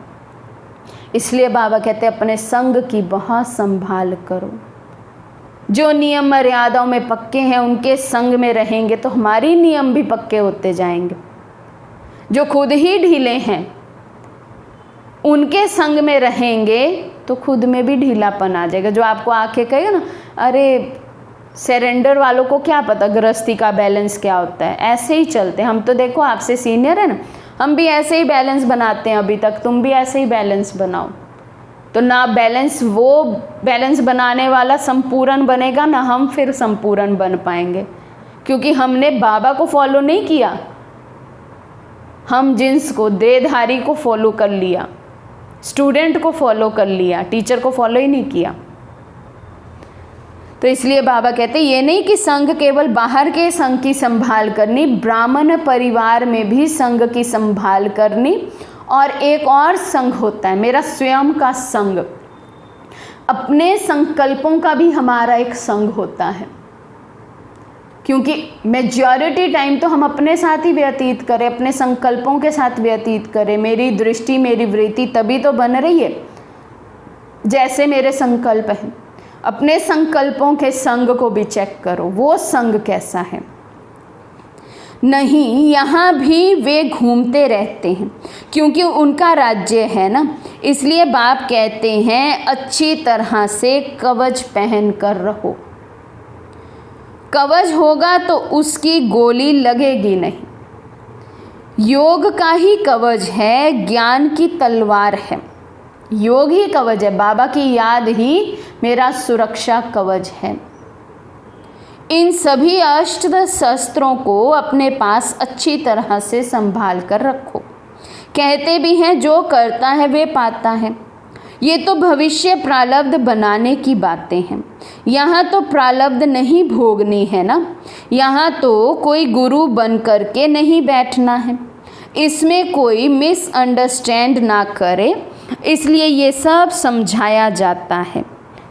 इसलिए बाबा कहते हैं अपने संग की बहुत संभाल करो। जो नियम मर्यादाओं में पक्के हैं उनके संग में रहेंगे तो हमारी नियम भी पक्के होते जाएंगे। जो खुद ही ढीले हैं उनके संग में रहेंगे तो खुद में भी ढीलापन आ जाएगा। जो आपको आके कहेगा ना, अरे सरेंडर वालों को क्या पता गृहस्थी का बैलेंस क्या होता है, ऐसे ही चलते हैं। हम तो देखो आपसे सीनियर है ना, हम भी ऐसे ही बैलेंस बनाते हैं अभी तक, तुम भी ऐसे ही बैलेंस बनाओ। तो ना बैलेंस, वो बैलेंस बनाने वाला संपूर्ण बनेगा, ना हम फिर संपूर्ण बन पाएंगे, क्योंकि हमने बाबा को फॉलो नहीं किया, हम जिन्स को, देहधारी को फॉलो कर लिया, स्टूडेंट को फॉलो कर लिया, टीचर को फॉलो ही नहीं किया। तो इसलिए बाबा कहते हैं ये नहीं कि संघ केवल बाहर के संघ की संभाल करनी, ब्राह्मण परिवार में भी संघ की संभाल करनी। और एक और संघ होता है मेरा स्वयं का संघ, अपने संकल्पों का भी हमारा एक संघ होता है, क्योंकि मेजॉरिटी टाइम तो हम अपने साथ ही व्यतीत करें, अपने संकल्पों के साथ व्यतीत करें। मेरी दृष्टि, मेरी वृत्ति तभी तो बन रही है जैसे मेरे संकल्प हैं। अपने संकल्पों के संग को भी चेक करो, वो संग कैसा है। नहीं, यहाँ भी वे घूमते रहते हैं क्योंकि उनका राज्य है ना, इसलिए बाप कहते हैं अच्छी तरह से कवच पहन कर रहो। कवच होगा तो उसकी गोली लगेगी नहीं। योग का ही कवच है, ज्ञान की तलवार है। योग ही कवच है, बाबा की याद ही मेरा सुरक्षा कवच है। इन सभी अष्ट शस्त्रों को अपने पास अच्छी तरह से संभाल कर रखो। कहते भी हैं जो करता है वे पाता है। ये तो भविष्य प्रारब्ध बनाने की बातें हैं। यहाँ तो प्रारब्ध नहीं भोगनी है ना, यहाँ तो कोई गुरु बन करके नहीं बैठना है। इसमें कोई मिसअंडरस्टैंड ना करे, इसलिए ये सब समझाया जाता है।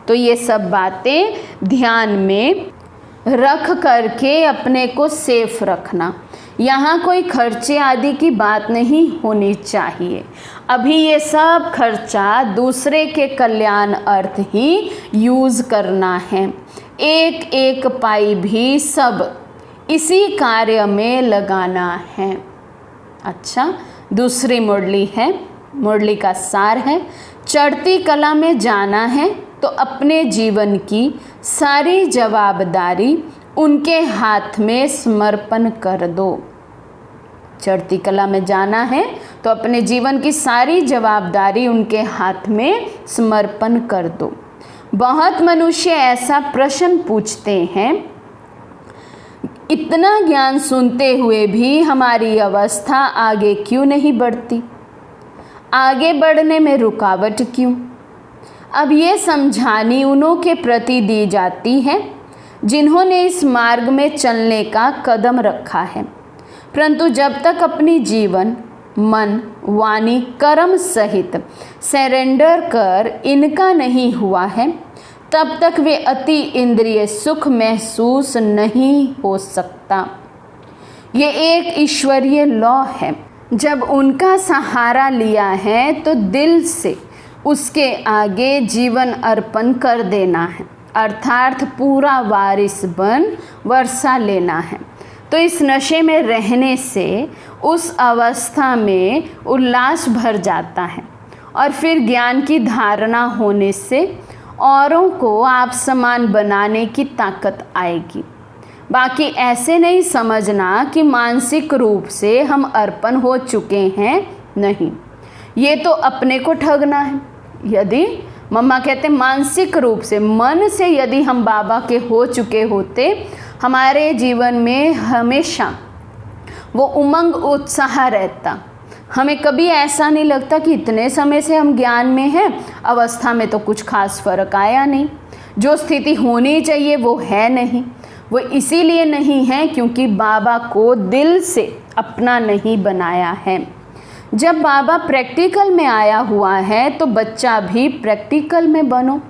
तो ये सब बातें ध्यान में रख करके अपने को सेफ रखना। यहाँ कोई खर्चे आदि की बात नहीं होनी चाहिए। अभी ये सब खर्चा दूसरे के कल्याण अर्थ ही यूज़ करना है। एक एक पाई भी सब इसी कार्य में लगाना है। अच्छा, दूसरी मुरली है, मुरली का सार है, चढ़ती कला में जाना है तो अपने जीवन की सारी जवाबदारी उनके हाथ में समर्पण कर दो। चढ़ती कला में जाना है तो अपने जीवन की सारी जवाबदारी उनके हाथ में समर्पण कर दो। बहुत मनुष्य ऐसा प्रश्न पूछते हैं, इतना ज्ञान सुनते हुए भी हमारी अवस्था आगे क्यों नहीं बढ़ती, आगे बढ़ने में रुकावट क्यों? अब ये समझानी उन्हों के प्रति दी जाती है जिन्होंने इस मार्ग में चलने का कदम रखा है, परंतु जब तक अपनी जीवन, मन, वाणी, कर्म सहित सरेंडर कर इनका नहीं हुआ है, तब तक वे अति इंद्रिय सुख महसूस नहीं हो सकता। ये एक ईश्वरीय लॉ है। जब उनका सहारा लिया है तो दिल से उसके आगे जीवन अर्पण कर देना है, अर्थात पूरा वारिस बन वर्षा लेना है। तो इस नशे में रहने से उस अवस्था में उल्लास भर जाता है और फिर ज्ञान की धारणा होने से औरों को आप समान बनाने की ताकत आएगी। बाकी ऐसे नहीं समझना कि मानसिक रूप से हम अर्पण हो चुके हैं, नहीं, ये तो अपने को ठगना है। यदि मम्मा कहते मानसिक रूप से, मन से यदि हम बाबा के हो चुके होते, हमारे जीवन में हमेशा वो उमंग उत्साह रहता। हमें कभी ऐसा नहीं लगता कि इतने समय से हम ज्ञान में हैं, अवस्था में तो कुछ खास फर्क आया नहीं, जो स्थिति होनी चाहिए वो है नहीं। वो इसीलिए नहीं है क्योंकि बाबा को दिल से अपना नहीं बनाया है। जब बाबा प्रैक्टिकल में आया हुआ है तो बच्चा भी प्रैक्टिकल में बनो।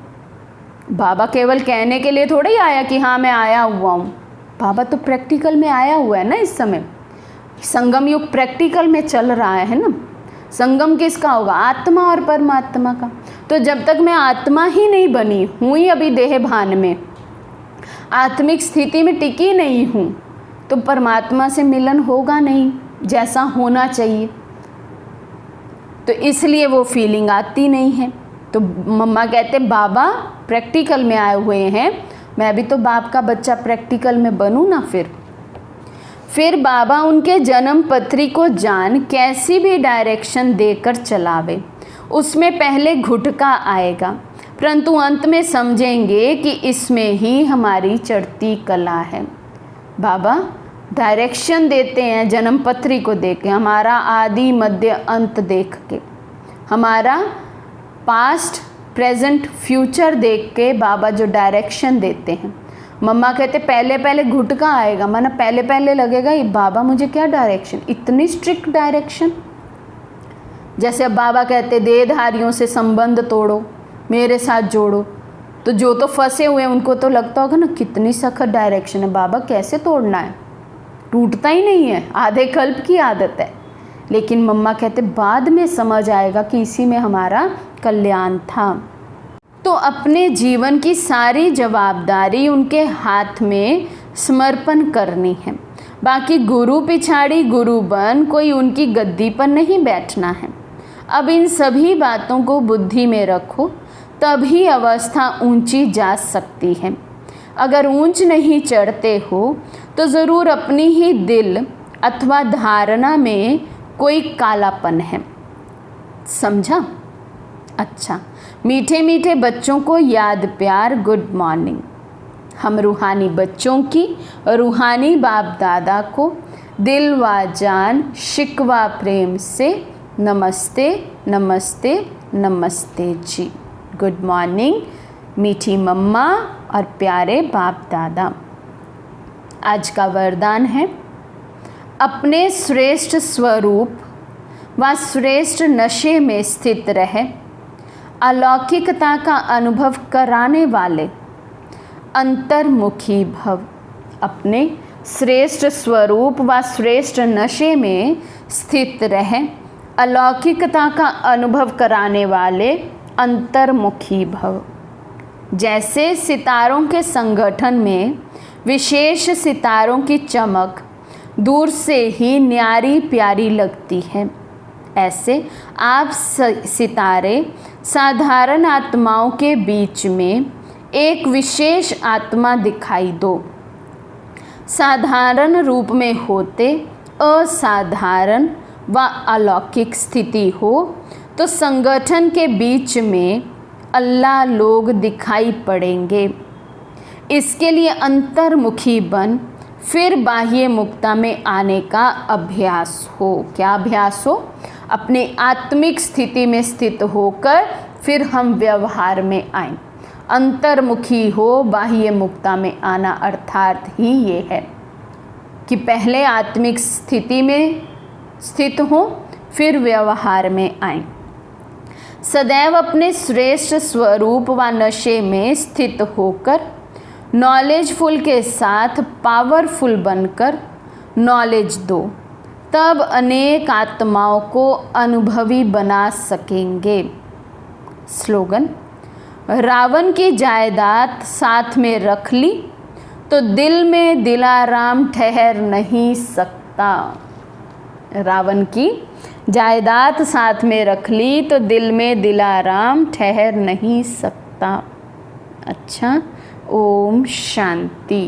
बाबा केवल कहने के लिए थोड़ा ही आया कि हाँ मैं आया हुआ हूँ, बाबा तो प्रैक्टिकल में आया हुआ है ना। इस समय संगम युग प्रैक्टिकल में चल रहा है ना। संगम किसका होगा? आत्मा और परमात्मा का। तो जब तक मैं आत्मा ही नहीं बनी हूँ ही अभी देह भान में, आत्मिक स्थिति में टिकी नहीं हूँ, तो परमात्मा से मिलन होगा नहीं जैसा होना चाहिए। तो इसलिए वो फीलिंग आती नहीं है। तो मम्मा कहते बाबा प्रैक्टिकल में आए हुए हैं, मैं भी तो बाप का बच्चा प्रैक्टिकल में बनूँ ना। फिर बाबा उनके जन्म पत्री को जान कैसी भी डायरेक्शन देकर चलावे, उसमें पहले घुटका आएगा, परंतु अंत में समझेंगे कि इसमें ही हमारी चढ़ती कला है। बाबा डायरेक्शन देते हैं जन्म पत्री को देख के, हमारा आदि मध्य अंत देख के, हमारा पास्ट प्रेजेंट फ्यूचर देख के बाबा जो डायरेक्शन देते हैं। मम्मा कहते पहले पहले घुटका आएगा, माना पहले पहले लगेगा ये बाबा मुझे क्या डायरेक्शन, इतनी स्ट्रिक्ट डायरेक्शन। जैसे अब बाबा कहते देहधारियों से संबंध तोड़ो, मेरे साथ जोड़ो, तो जो तो फंसे हुए हैं उनको तो लगता होगा ना कितनी सख्त डायरेक्शन है, बाबा कैसे तोड़ना है, टूटता ही नहीं है, आधे कल्प की आदत है। लेकिन मम्मा कहते बाद में समझ आएगा कि इसी में हमारा कल्याण था। तो अपने जीवन की सारी जवाबदारी उनके हाथ में समर्पण करनी है। बाकी गुरु पिछाड़ी गुरु बन कोई उनकी गद्दी पर नहीं बैठना है। अब इन सभी बातों को बुद्धि में रखो, तभी अवस्था ऊंची जा सकती है। अगर ऊंच नहीं चढ़ते हो तो ज़रूर अपनी ही दिल अथवा धारणा में कोई कालापन है। समझा? अच्छा, मीठे मीठे बच्चों को याद प्यार गुड मॉर्निंग। हम रूहानी बच्चों की रूहानी बाप दादा को दिल व जान शिकवा प्रेम से नमस्ते नमस्ते नमस्ते जी। गुड मॉर्निंग मीठी मम्मा और प्यारे बाप दादा। आज का वरदान है अपने श्रेष्ठ स्वरूप व श्रेष्ठ नशे में स्थित रहे, अलौकिकता का अनुभव कराने वाले अंतर्मुखी भव। अपने श्रेष्ठ स्वरूप व श्रेष्ठ नशे में स्थित रहे, अलौकिकता का अनुभव कराने वाले अंतर्मुखी भव। जैसे सितारों के संगठन में विशेष सितारों की चमक दूर से ही न्यारी प्यारी लगती है, ऐसे आप सितारे साधारण आत्माओं के बीच में एक विशेष आत्मा दिखाई दो। साधारण रूप में होते असाधारण व अलौकिक स्थिति हो तो संगठन के बीच में अल्लाह लोग दिखाई पड़ेंगे। इसके लिए अंतर्मुखी बन फिर बाह्य मुक्ता में आने का अभ्यास हो। क्या अभ्यास हो? अपने आत्मिक स्थिति में स्थित होकर फिर हम व्यवहार में आएं। अंतर्मुखी हो बाह्य मुक्ता में आना अर्थात ही ये है कि पहले आत्मिक स्थिति में स्थित हो फिर व्यवहार में आएं। सदैव अपने श्रेष्ठ स्वरूप व नशे में स्थित होकर नॉलेजफुल के साथ पावरफुल बनकर नॉलेज दो, तब अनेक आत्माओं को अनुभवी बना सकेंगे। स्लोगन: रावण की जायदाद साथ में रख ली तो दिल में दिलाराम ठहर नहीं सकता। रावण की जायदाद साथ में रख ली तो दिल में दिलाराम ठहर नहीं सकता। अच्छा, ओम शांति।